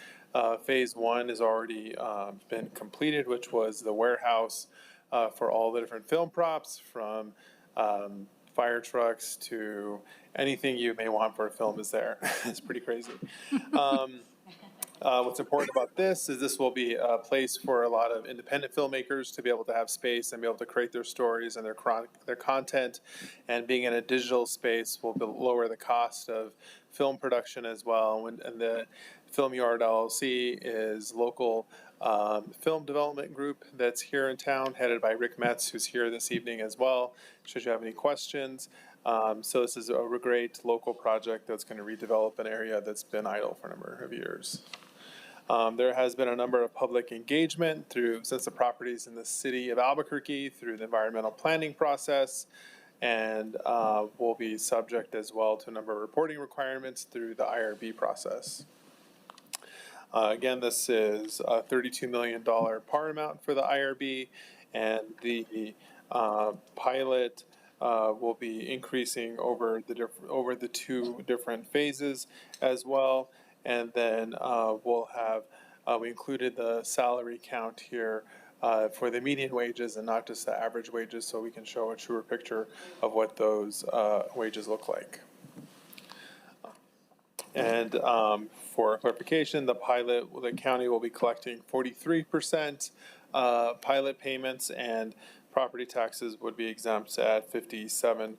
Phase 1 has already been completed, which was the warehouse for all the different film props, from fire trucks to anything you may want for a film is there. It's pretty crazy. What's important about this is this will be a place for a lot of independent filmmakers to be able to have space and be able to create their stories and their content. And being in a digital space will lower the cost of film production as well. And the Film Yard LLC is local film development group that's here in town, headed by Rick Metz, who's here this evening as well, should you have any questions. So this is a great local project that's going to redevelop an area that's been idle for a number of years. There has been a number of public engagement since the properties in the city of Albuquerque through the environmental planning process, and will be subject as well to a number of reporting requirements through the IRB process. Again, this is a $32 million par amount for the IRB, and the pilot will be increasing over the 2 different phases as well. And then we'll have, we included the salary count here for the median wages and not just the average wages, so we can show a truer picture of what those wages look like. And for clarification, the county will be collecting 43% pilot payments, and property taxes would be exempt at 57%.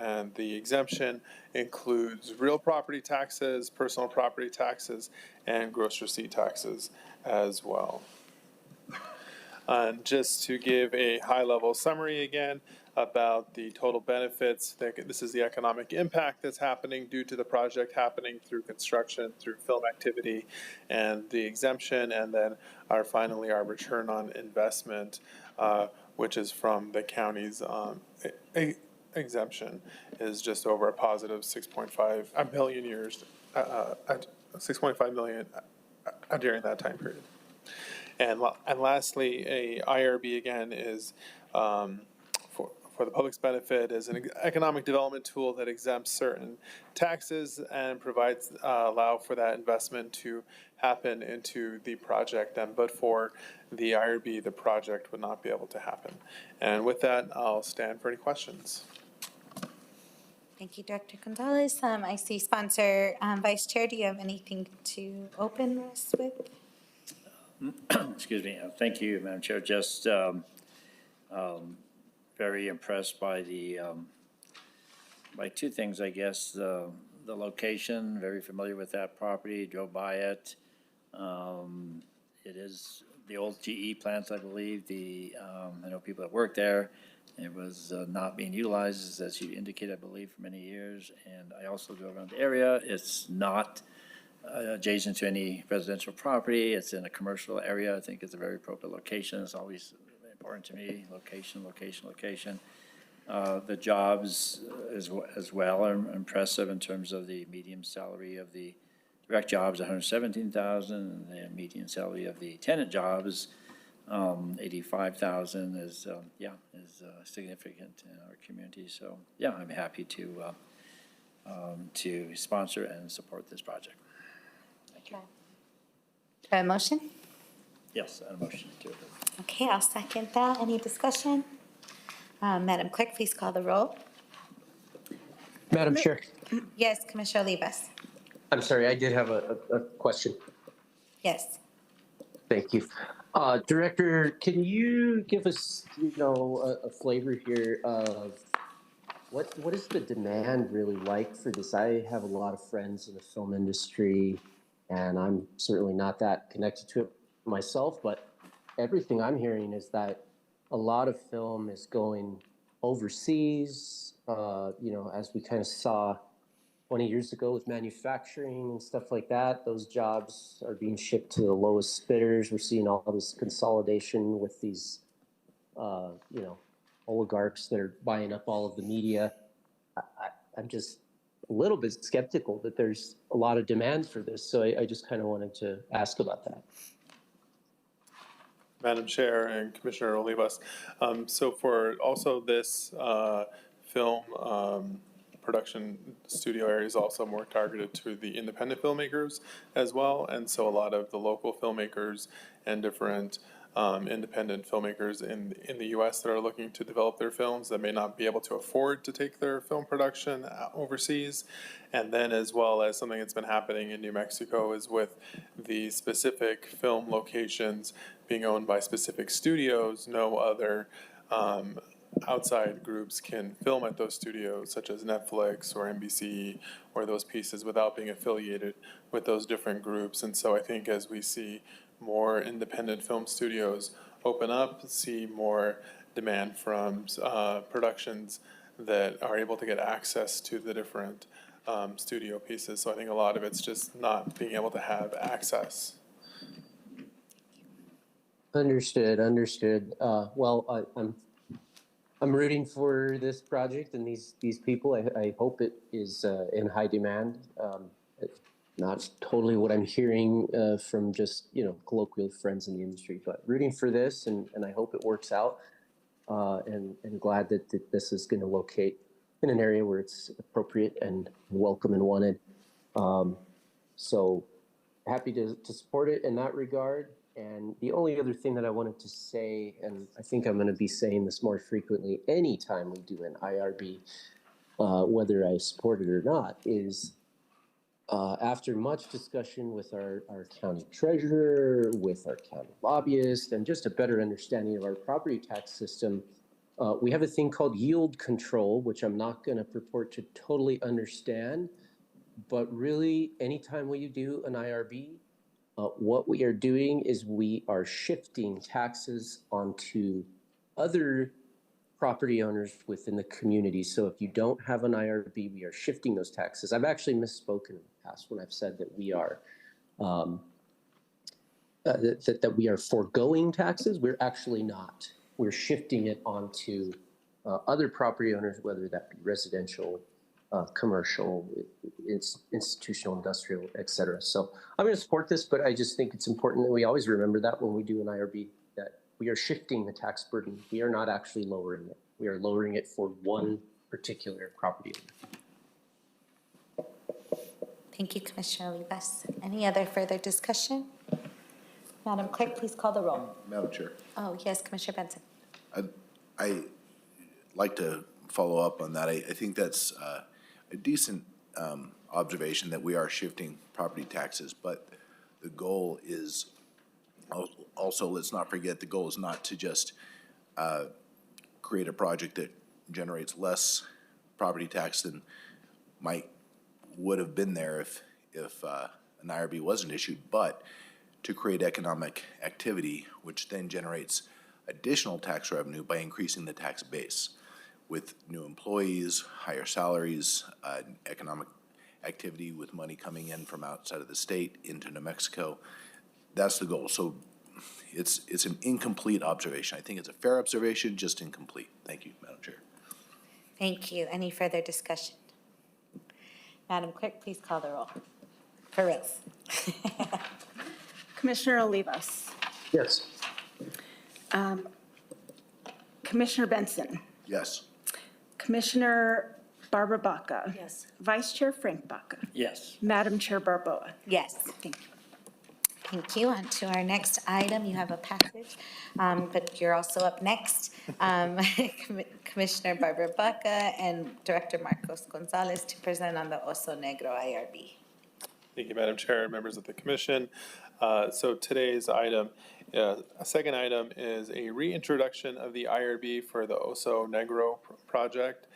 And the exemption includes real property taxes, personal property taxes, and gross receipt taxes as well. Just to give a high-level summary again about the total benefits, this is the economic impact that's happening due to the project happening through construction, through film activity, and the exemption, and then finally our return on investment, which is from the county's exemption, is just over a positive 6.5 million years, 6.5 million during that time period. And lastly, a IRB again is for the public's benefit, is an economic development tool that exempts certain taxes and provides allow for that investment to happen into the project. And but for the IRB, the project would not be able to happen. And with that, I'll stand for any questions. Thank you, Director Gonzalez. I see sponsor Vice Chair. Do you have anything to open us with? Excuse me. Thank you, Madam Chair. Just very impressed by by 2 things, I guess. The location, very familiar with that property, drove by it. It is the old GE plant, I believe. I know people that work there. It was not being utilized, as you indicated, I believe, for many years. And I also drove around the area. It's not adjacent to any residential property. It's in a commercial area. I think it's a very appropriate location. It's always important to me, location, location, location. The jobs as well are impressive in terms of the median salary of the direct jobs, 117,000, and the median salary of the tenant jobs, 85,000 is significant in our community. So, yeah, I'm happy to sponsor and support this project. Thank you. A motion? Yes, a motion to approve. Okay, I'll second that. Any discussion? Madam Clerk, please call the roll. Madam Chair, Yes, Commissioner Olivas. I'm sorry, I did have a question. Yes. Thank you. Director, can you give us, a flavor here of what is the demand really like for this? I have a lot of friends in the film industry, and I'm certainly not that connected to it myself, but everything I'm hearing is that a lot of film is going overseas, as we kind of saw 20 years ago with manufacturing and stuff like that. Those jobs are being shipped to the lowest bidders. We're seeing all this consolidation with these, oligarchs that are buying up all of the media. I'm just a little bit skeptical that there's a lot of demand for this. So I just kind of wanted to ask about that. Madam Chair and Commissioner Olivas. So for also this film production studio area is also more targeted to the independent filmmakers as well. And so a lot of the local filmmakers and different independent filmmakers in the U.S. that are looking to develop their films that may not be able to afford to take their film production overseas. And then as well as something that's been happening in New Mexico is with the specific film locations being owned by specific studios, no other outside groups can film at those studios, such as Netflix or NBC or those pieces, without being affiliated with those different groups. And so I think as we see more independent film studios open up, see more demand from productions that are able to get access to the different studio pieces. So I think a lot of it's just not being able to have access. Understood. Well, I'm rooting for this project and these people. I hope it is in high demand. Not totally what I'm hearing from just colloquial friends in the industry, but rooting for this, and I hope it works out. And glad that this is going to locate in an area where it's appropriate and welcome and wanted. So happy to support it in that regard. And the only other thing that I wanted to say, and I think I'm going to be saying this more frequently anytime we do an IRB, whether I support it or not, is after much discussion with our county treasurer, with our county lobbyist, and just a better understanding of our property tax system, we have a thing called yield control, which I'm not going to purport to totally understand. But really, anytime we do an IRB, what we are doing is we are shifting taxes onto other property owners within the community. So if you don't have an IRB, we are shifting those taxes. I've actually misspoken in the past when I've said that we are that we are foregoing taxes. We're actually not. We're shifting it onto other property owners, whether that be residential, commercial, institutional, industrial, et cetera. So I'm going to support this, but I just think it's important that we always remember that when we do an IRB, that we are shifting the tax burden. We are not actually lowering it. We are lowering it for one particular property owner. Thank you, Commissioner Olivas. Any other further discussion? Madam Clerk, please call the roll. Madam Chair. Oh, yes, Commissioner Benson. I like to follow up on that. I think that's a decent observation that we are shifting property taxes, but the goal is also, let's not forget, the goal is not to just create a project that generates less property tax than would have been there if an IRB wasn't issued, but to create economic activity, which then generates additional tax revenue by increasing the tax base with new employees, higher salaries, economic activity with money coming in from outside of the state into New Mexico. That's the goal. So it's an incomplete observation. I think it's a fair observation, just incomplete. Thank you, Madam Chair. Thank you. Any further discussion? Madam Clerk, please call the roll. For reals. Commissioner Olivas. Yes. Commissioner Benson. Yes. Commissioner Barbara Baca. Yes. Vice Chair Frank Baca. Yes. Madam Chair Barboa. Yes. Thank you. Thank you. On to our next item. You have a passage, but you're also up next. Commissioner Barbara Baca and Director Marcos Gonzalez to present on the Oso Negro IRB. Thank you, Madam Chair, members of the commission. So today's item, a second item is a reintroduction of the IRB for the Oso Negro project.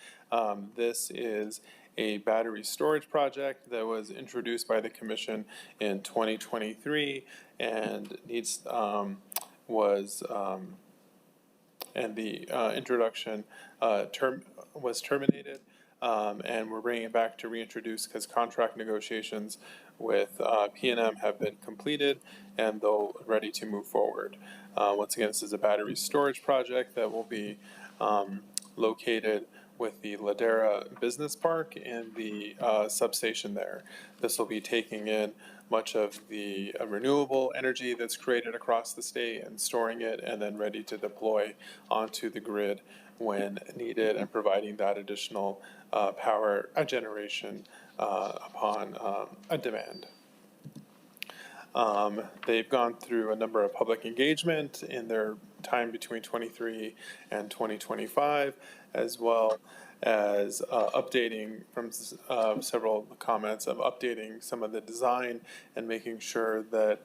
This is a battery storage project that was introduced by the commission in 2023 and introduction was terminated. And we're bringing it back to reintroduce because contract negotiations with P&M have been completed and they're ready to move forward. Once again, this is a battery storage project that will be located with the Ladera Business Park and the substation there. This will be taking in much of the renewable energy that's created across the state and storing it and then ready to deploy onto the grid when needed and providing that additional power generation upon a demand. They've gone through a number of public engagement in their time between 23 and 2025, as well as updating from several comments of updating some of the design and making sure that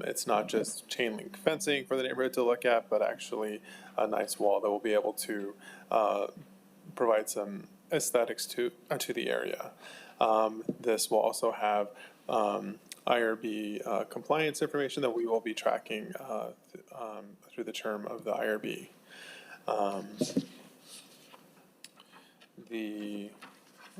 it's not just chain link fencing for the neighborhood to look at, but actually a nice wall that will be able to provide some aesthetics to the area. This will also have IRB compliance information that we will be tracking through the term of the IRB. The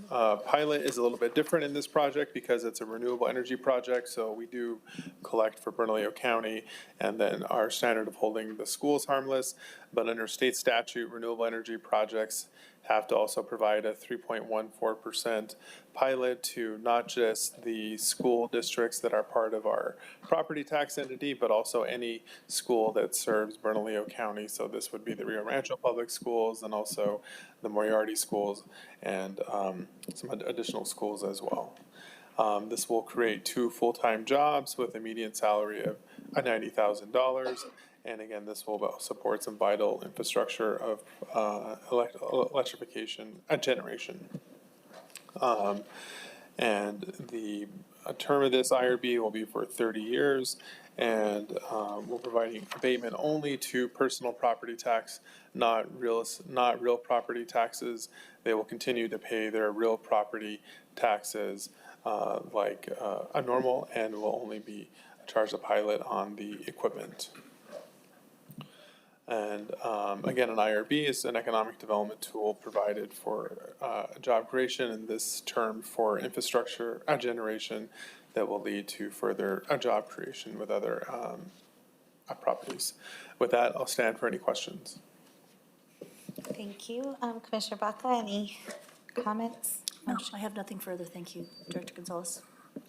pilot is a little bit different in this project because it's a renewable energy project, so we do collect for Bernalillo County and then our standard of holding the schools harmless, but under state statute, renewable energy projects have to also provide a 3.14% pilot to not just the school districts that are part of our property tax entity, but also any school that serves Bernalillo County. So this would be the Rio Rancho Public Schools and also the Moriarty Schools and some additional schools as well. This will create 2 full-time jobs with a median salary of $90,000. And again, this will support some vital infrastructure of electrification and generation. And the term of this IRB will be for 30 years, and we're providing abatement only to personal property tax, not real property taxes. They will continue to pay their real property taxes like a normal, and will only be charged a pilot on the equipment. And again, an IRB is an economic development tool provided for job creation, and this term for infrastructure generation that will lead to further job creation with other properties. With that, I'll stand for any questions. Thank you. Commissioner Baca, any comments? No, I have nothing further. Thank you, Director Gonzalez.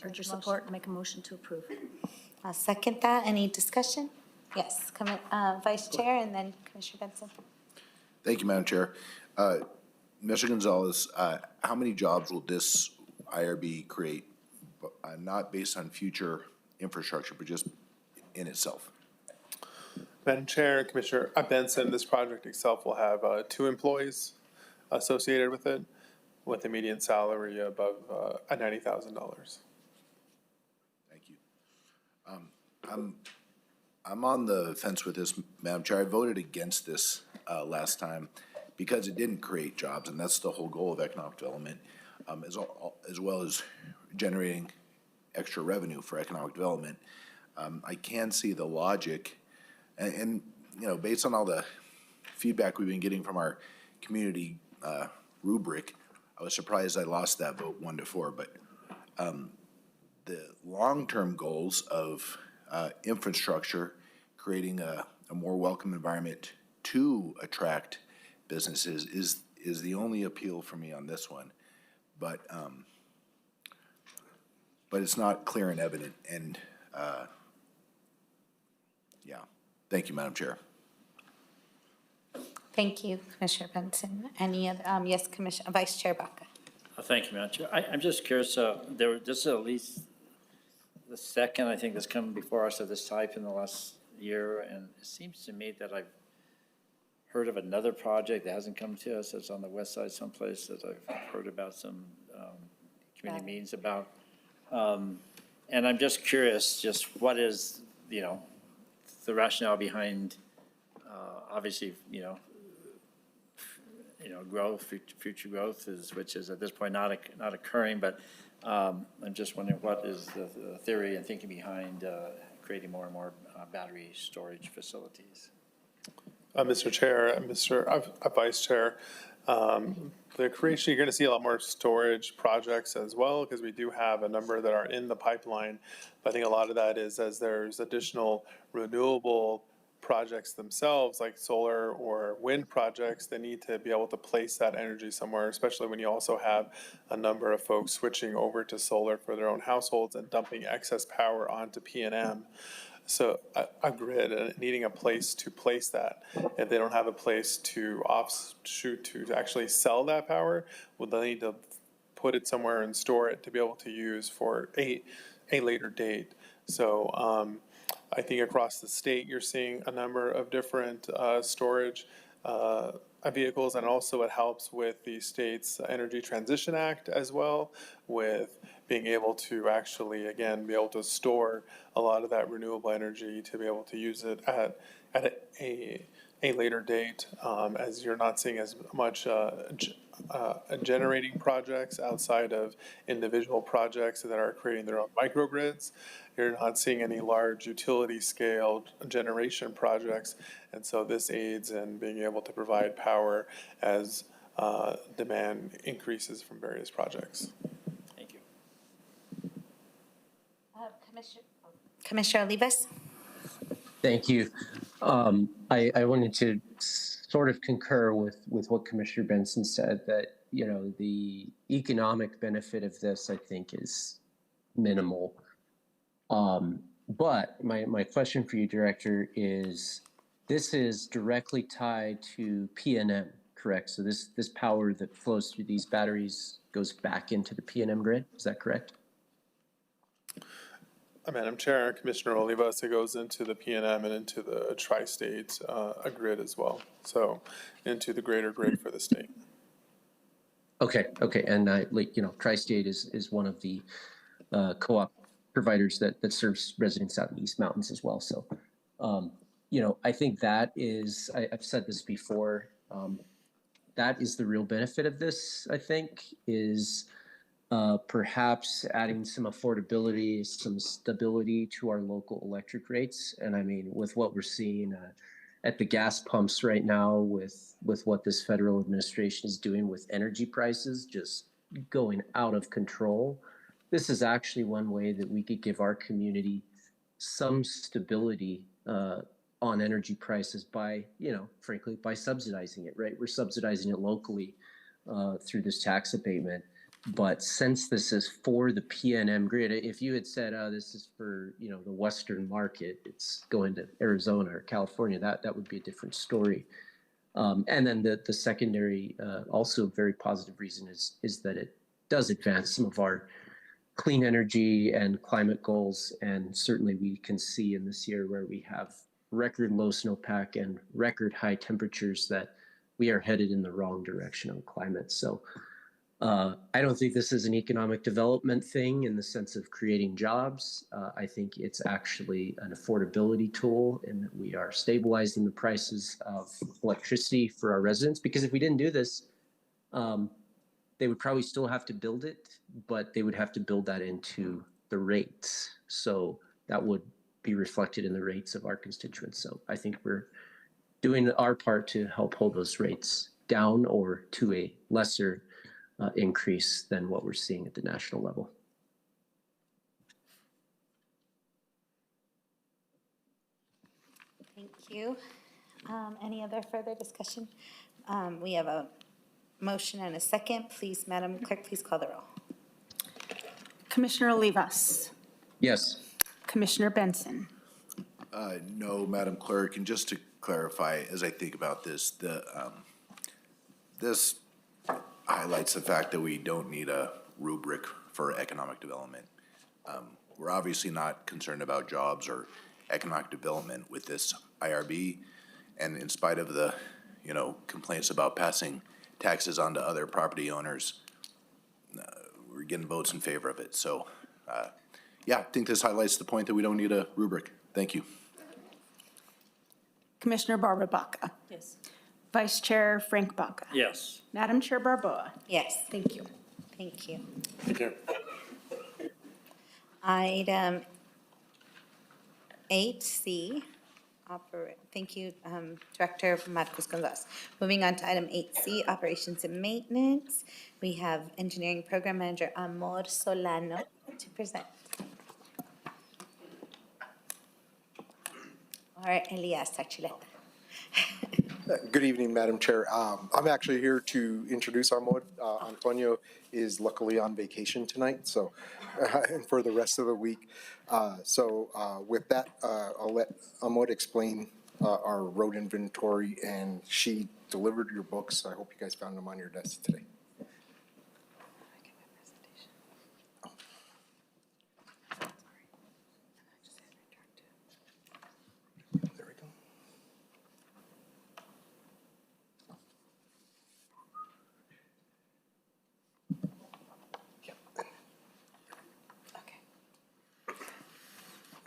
Urge your support and make a motion to approve. I'll second that. Any discussion? Yes, Vice Chair and then Commissioner Benson. Thank you, Madam Chair. Mr. Gonzalez, how many jobs will this IRB create, not based on future infrastructure, but just in itself? Madam Chair, Commissioner Benson, this project itself will have 2 employees associated with it, with a median salary above $90,000. Thank you. I'm on the fence with this, Madam Chair. I voted against this last time because it didn't create jobs, and that's the whole goal of economic development, as well as generating extra revenue for economic development. I can see the logic, and you know, based on all the feedback we've been getting from our community rubric, I was surprised I lost that vote 1-4. But the long-term goals of infrastructure, creating a more welcome environment to attract businesses is the only appeal for me on this one. But but it's not clear and evident. And, yeah, thank you, Madam Chair. Thank you, Commissioner Benson. Any other, yes, Commissioner, Vice Chair Baca. Thank you, Madam Chair. I'm just curious, this is at least the second, I think, that's come before us of this type in the last year, and it seems to me that I've heard of another project that hasn't come to us, that's on the west side someplace, that I've heard about some community meetings about. And I'm just curious, just what is, the rationale behind, obviously, growth, future growth which is at this point not occurring, but I'm just wondering what is the theory and thinking behind creating more and more battery storage facilities? Mr. Chair, Mr. Vice Chair, the creation, you're going to see a lot more storage projects as well, because we do have a number that are in the pipeline. But I think a lot of that is as there's additional renewable projects themselves, like solar or wind projects, they need to be able to place that energy somewhere, especially when you also have a number of folks switching over to solar for their own households and dumping excess power onto P&M. So a grid and needing a place to place that. If they don't have a place to offshoot to actually sell that power, well, they need to put it somewhere and store it to be able to use for a later date. So I think across the state, you're seeing a number of different storage vehicles, and also it helps with the state's Energy Transition Act as well, with being able to actually, again, be able to store a lot of that renewable energy to be able to use it at a later date, as you're not seeing as much generating projects outside of individual projects that are creating their own microgrids. You're not seeing any large utility scale generation projects, and so this aids in being able to provide power as demand increases from various projects. Thank you. Commissioner Olivas? Thank you. I wanted to sort of concur with what Commissioner Benson said, that, the economic benefit of this, I think, is minimal. But my question for you, Director, is this is directly tied to P&M, correct? So this power that flows through these batteries goes back into the P&M grid, is that correct? Madam Chair, Commissioner Olivas, it goes into the PNM and into the tri-state grid as well. So into the greater grid for the state. Okay. And tri-state is one of the co-op providers that serves residents out in the East Mountains as well. So, I think that is, I've said this before, that is the real benefit of this, I think, is perhaps adding some affordability, some stability to our local electric rates. And I mean, with what we're seeing at the gas pumps right now, with what this federal administration is doing with energy prices just going out of control, this is actually one way that we could give our community some stability on energy prices by, frankly, by subsidizing it, right? We're subsidizing it locally through this tax abatement. But since this is for the PNM grid, if you had said, this is for, the Western market, it's going to Arizona or California, that would be a different story. And then the secondary, also very positive reason is that it does advance some of our clean energy and climate goals. And certainly we can see in this year where we have record low snowpack and record high temperatures that we are headed in the wrong direction on climate. So I don't think this is an economic development thing in the sense of creating jobs. I think it's actually an affordability tool, and that we are stabilizing the prices of electricity for our residents. Because if we didn't do this, they would probably still have to build it, but they would have to build that into the rates. So that would be reflected in the rates of our constituents. So I think we're doing our part to help hold those rates down or to a lesser increase than what we're seeing at the national level. Thank you. Any other further discussion? We have a motion and a second. Please, Madam Clerk, please call the roll. Commissioner Olivas. Yes. Commissioner Benson. No, Madam Clerk, and just to clarify, as I think about this, this highlights the fact that we don't need a rubric for economic development. We're obviously not concerned about jobs or economic development with this IRB, and in spite of the, complaints about passing taxes on to other property owners, we're getting votes in favor of it. So, yeah, I think this highlights the point that we don't need a rubric. Thank you. Commissioner Barbara Baca. Yes. Vice Chair Frank Baca. Yes. Madam Chair Barboa. Yes. Thank you. Thank you. Take care. Item 8C, thank you, Director Marcos Gonzalez. Moving on to item 8C, operations and maintenance. We have Engineering Program Manager Amor Solano to present. Or Elias Archuleta. Good evening, Madam Chair. I'm actually here to introduce our mod. Antonio is luckily on vacation tonight, so and for the rest of the week. With that, I'll let Amod explain our road inventory, and she delivered your books. I hope you guys found them on your desk today. There we go.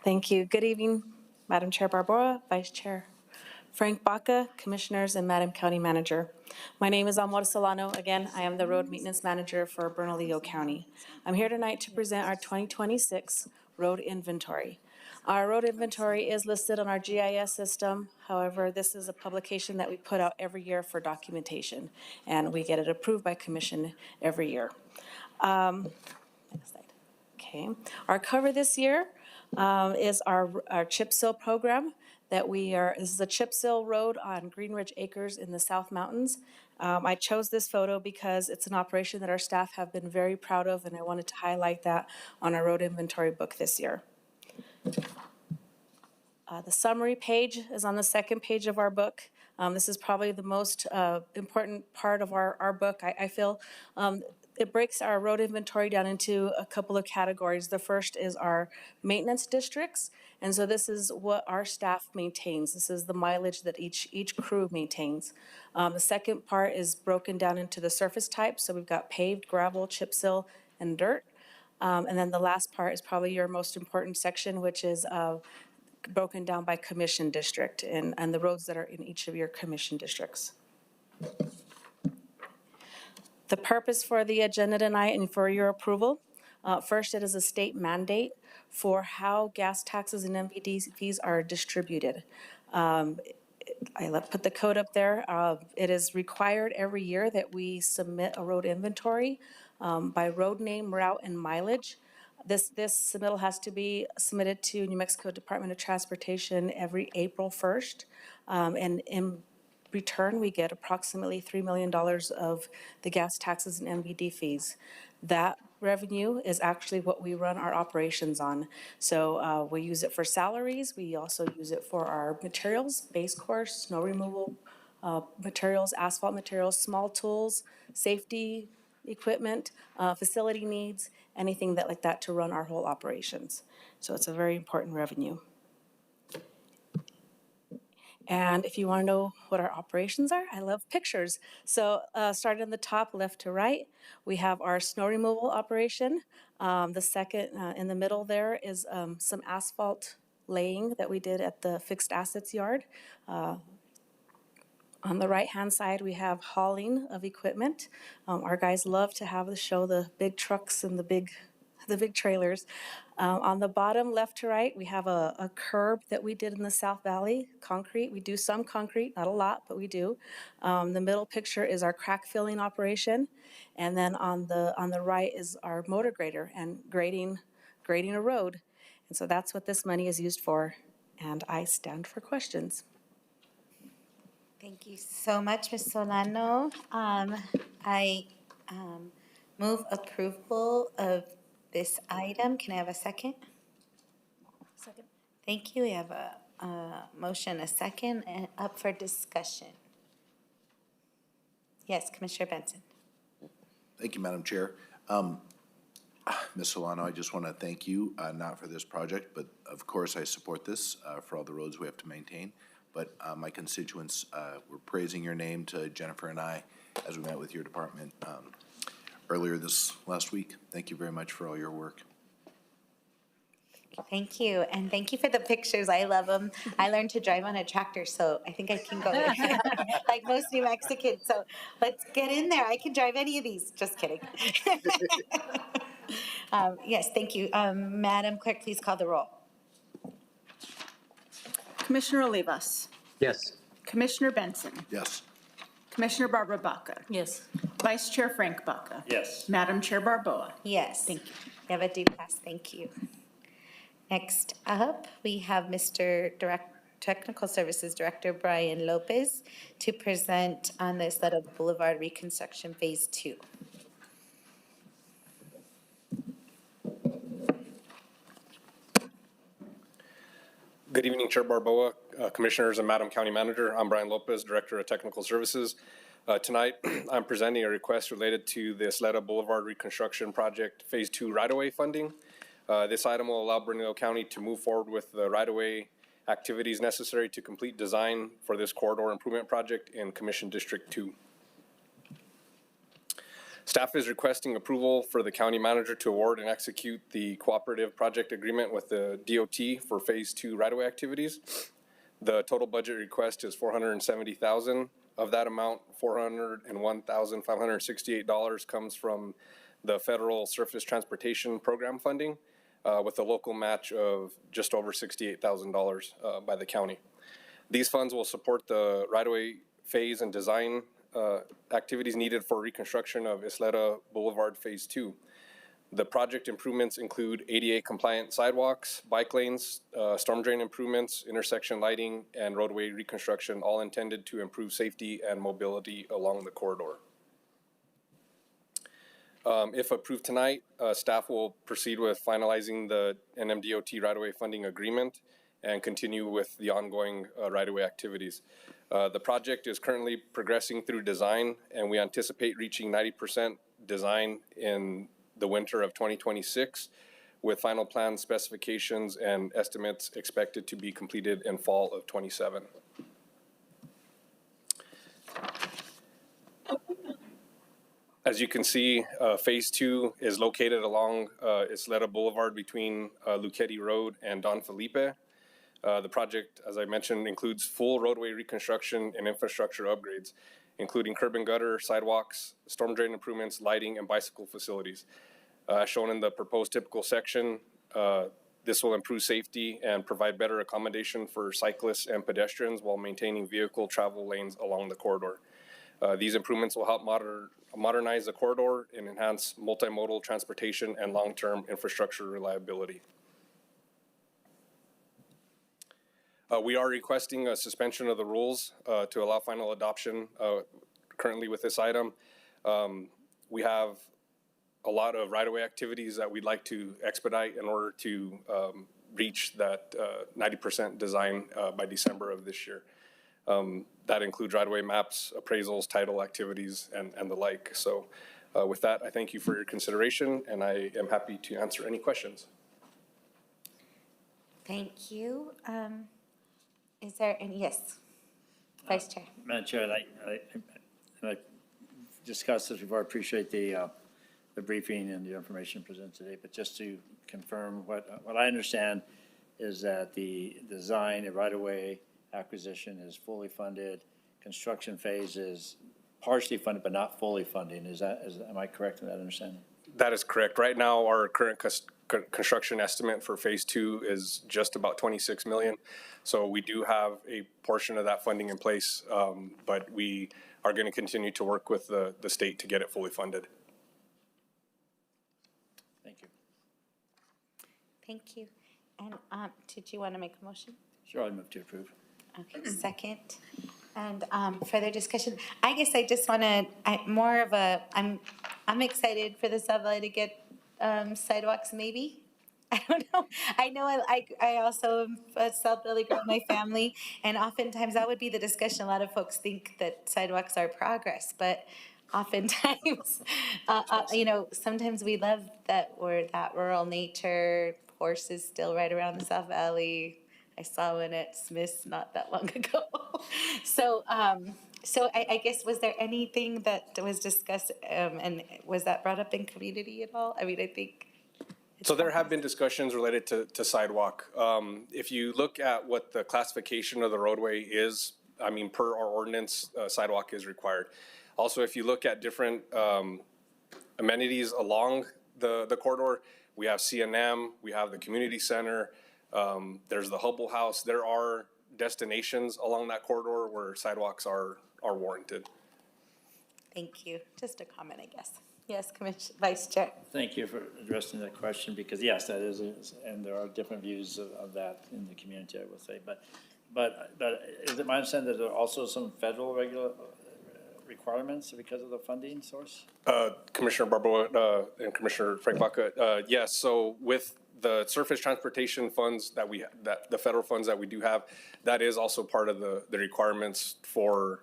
Thank you. Good evening, Madam Chair Barboa, Vice Chair Frank Baca, Commissioners, and Madam County Manager. My name is Amor Solano. Again, I am the Road Maintenance Manager for Bernalillo County. I'm here tonight to present our 2026 road inventory. Our road inventory is listed on our GIS system. However, this is a publication that we put out every year for documentation, and we get it approved by Commission every year. Next slide. Okay. Our cover this year is our chip seal program that this is a chip seal road on Green Ridge Acres in the South Mountains. I chose this photo because it's an operation that our staff have been very proud of, and I wanted to highlight that on our road inventory book this year. The summary page is on the second page of our book. This is probably the most important part of our book, I feel. It breaks our road inventory down into a couple of categories. The first is our maintenance districts. And so this is what our staff maintains. This is the mileage that each crew maintains. The second part is broken down into the surface types. So we've got paved, gravel, chip seal, and dirt. And then the last part is probably your most important section, which is broken down by commission district and the roads that are in each of your commission districts. The purpose for the agenda tonight and for your approval, first, it is a state mandate for how gas taxes and MVD fees are distributed. I put the code up there. It is required every year that we submit a road inventory by road name, route, and mileage. This submittal has to be submitted to New Mexico Department of Transportation every April 1st. And in return, we get approximately $3 million of the gas taxes and MVD fees. That revenue is actually what we run our operations on. So we use it for salaries. We also use it for our materials, base course, snow removal materials, asphalt materials, small tools, safety equipment, facility needs, anything like that to run our whole operations. So it's a very important revenue. And if you want to know what our operations are, I love pictures. So starting on the top left to right, we have our snow removal operation. The second in the middle there is some asphalt laying that we did at the fixed assets yard. On the right-hand side, we have hauling of equipment. Our guys love to have the big trucks and the big trailers. On the bottom, left to right, we have a curb that we did in the South Valley, concrete. We do some concrete, not a lot, but we do. The middle picture is our crack filling operation. And then on the right is our motor grader and grading a road. And so that's what this money is used for. And I stand for questions. Thank you so much, Ms. Solano. I move approval of this item. Can I have a second? Second. Thank you. We have a motion, a second, and up for discussion. Yes, Commissioner Benson. Thank you, Madam Chair. Ms. Solano, I just want to thank you, not for this project, but of course I support this for all the roads we have to maintain. But my constituents were praising your name to Jennifer and I as we met with your department earlier this last week. Thank you very much for all your work. Thank you, and thank you for the pictures. I love them. I learned to drive on a tractor, so I think I can go like most New Mexicans. So let's get in there. I can drive any of these. Just kidding. Yes, thank you. Madam Clerk, please call the roll. Commissioner Olivas. Yes. Commissioner Benson. Yes. Commissioner Barbara Baca. Yes. Vice Chair Frank Baca. Yes. Madam Chair Barboa. Yes. Thank you. You have a due pass. Thank you. Next up, we have Mr. Technical Services Director Brian Lopez to present on this Isleta Boulevard Reconstruction Phase 2. Good evening, Chair Barboa, Commissioners, and Madam County Manager. I'm Brian Lopez, Director of Technical Services. Tonight, I'm presenting a request related to the Isleta Boulevard Reconstruction Project Phase 2 right-of-way funding. This item will allow Bernalillo County to move forward with the right-of-way activities necessary to complete design for this corridor improvement project in Commission District 2. Staff is requesting approval for the county manager to award and execute the cooperative project agreement with the DOT for Phase 2 right-of-way activities. The total budget request is $470,000. Of that amount, $401,568 comes from the Federal Surface Transportation Program funding, with a local match of just over $68,000 by the county. These funds will support the right-of-way phase and design activities needed for reconstruction of Isleta Boulevard Phase 2. The project improvements include ADA-compliant sidewalks, bike lanes, storm drain improvements, intersection lighting, and roadway reconstruction, all intended to improve safety and mobility along the corridor. If approved tonight, staff will proceed with finalizing the NMDOT right-of-way funding agreement and continue with the ongoing right-of-way activities. The project is currently progressing through design, and we anticipate reaching 90% design in the winter of 2026, with final plan specifications and estimates expected to be completed in fall of 27. As you can see, Phase 2 is located along Isleta Boulevard between Luchetti Road and Don Felipe. The project, as I mentioned, includes full roadway reconstruction and infrastructure upgrades, including curb and gutter, sidewalks, storm drain improvements, lighting, and bicycle facilities. Shown in the proposed typical section, this will improve safety and provide better accommodation for cyclists and pedestrians while maintaining vehicle travel lanes along the corridor. These improvements will help modernize the corridor and enhance multimodal transportation and long-term infrastructure reliability. We are requesting a suspension of the rules to allow final adoption currently with this item. We have a lot of right-of-way activities that we'd like to expedite in order to reach that 90% design by December of this year. That includes right-of-way maps, appraisals, title activities, and the like. So with that, I thank you for your consideration, and I am happy to answer any questions. Thank you. Is there any, yes, Vice Chair. Madam Chair, I discussed this before. I appreciate the briefing and the information presented today, but just to confirm, what I understand is that the design and right-of-way acquisition is fully funded. Construction phase is partially funded, but not fully funding. Am I correct in that understanding? That is correct. Right now, our current construction estimate for Phase 2 is just about $26 million. So we do have a portion of that funding in place, but we are going to continue to work with the state to get it fully funded. Thank you. Thank you. And did you want to make a motion? Sure, I move to approve. Okay, second. And further discussion. I guess I just want to, I'm excited for the subway to get Sidewalks, maybe. I don't know. I know I also am a South Valley girl in my family, and oftentimes that would be the discussion. A lot of folks think that sidewalks are progress, but oftentimes, sometimes we love that we're that rural nature. Horses still right around the South Valley. I saw one at Smith's not that long ago. So I guess, was there anything that was discussed, and was that brought up in community at all? I mean, I think. So there have been discussions related to sidewalk. If you look at what the classification of the roadway is, I mean, per our ordinance, sidewalk is required. Also, if you look at different amenities along the corridor, we have CNM, we have the community center, there's the Hubble House. There are destinations along that corridor where sidewalks are warranted. Thank you. Just a comment, I guess. Yes, Vice Chair. Thank you for addressing that question, because yes, that is, and there are different views of that in the community, I will say. But is it my understanding that there are also some federal requirements because of the funding source? Commissioner Barboa and Commissioner Frank Baca, yes. So with the surface transportation funds that the federal funds that we do have, that is also part of the requirements for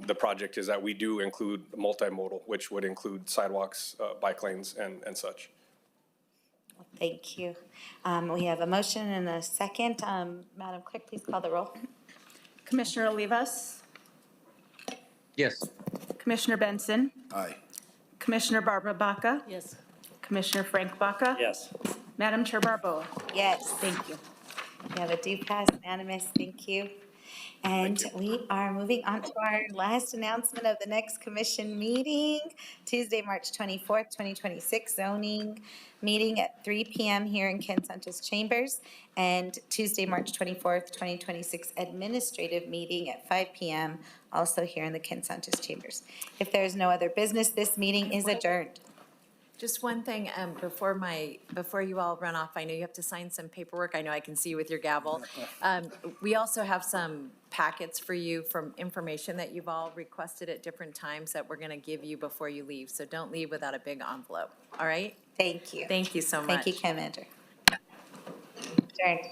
the project, is that we do include multimodal, which would include sidewalks, bike lanes, and such. Thank you. We have a motion and a second. Madam Clerk, please call the roll. Commissioner Olivas, Yes. Commissioner Benson, Aye. Commissioner Barbara Baca, Yes. Commissioner Frank Baca. Yes. Madam Chair Barboa. Yes. Thank you. We have a do pass unanimous. Thank you. And we are moving on to our last announcement of the next commission meeting, Tuesday, March 24th, 2026, zoning meeting at 3 p.m. here in Ken Sanchez Chambers, and Tuesday, March 24th, 2026, administrative meeting at 5 p.m. also here in the Ken Sanchez Chambers. If there is no other business, this meeting is adjourned. Just one thing, before you all run off, I know you have to sign some paperwork. I know I can see you with your gavel. We also have some packets for you from information that you've all requested at different times that we're gonna give you before you leave. So don't leave without a big envelope, all right? Thank you. Thank you so much. Thank you, Ken Manager. Adjourned.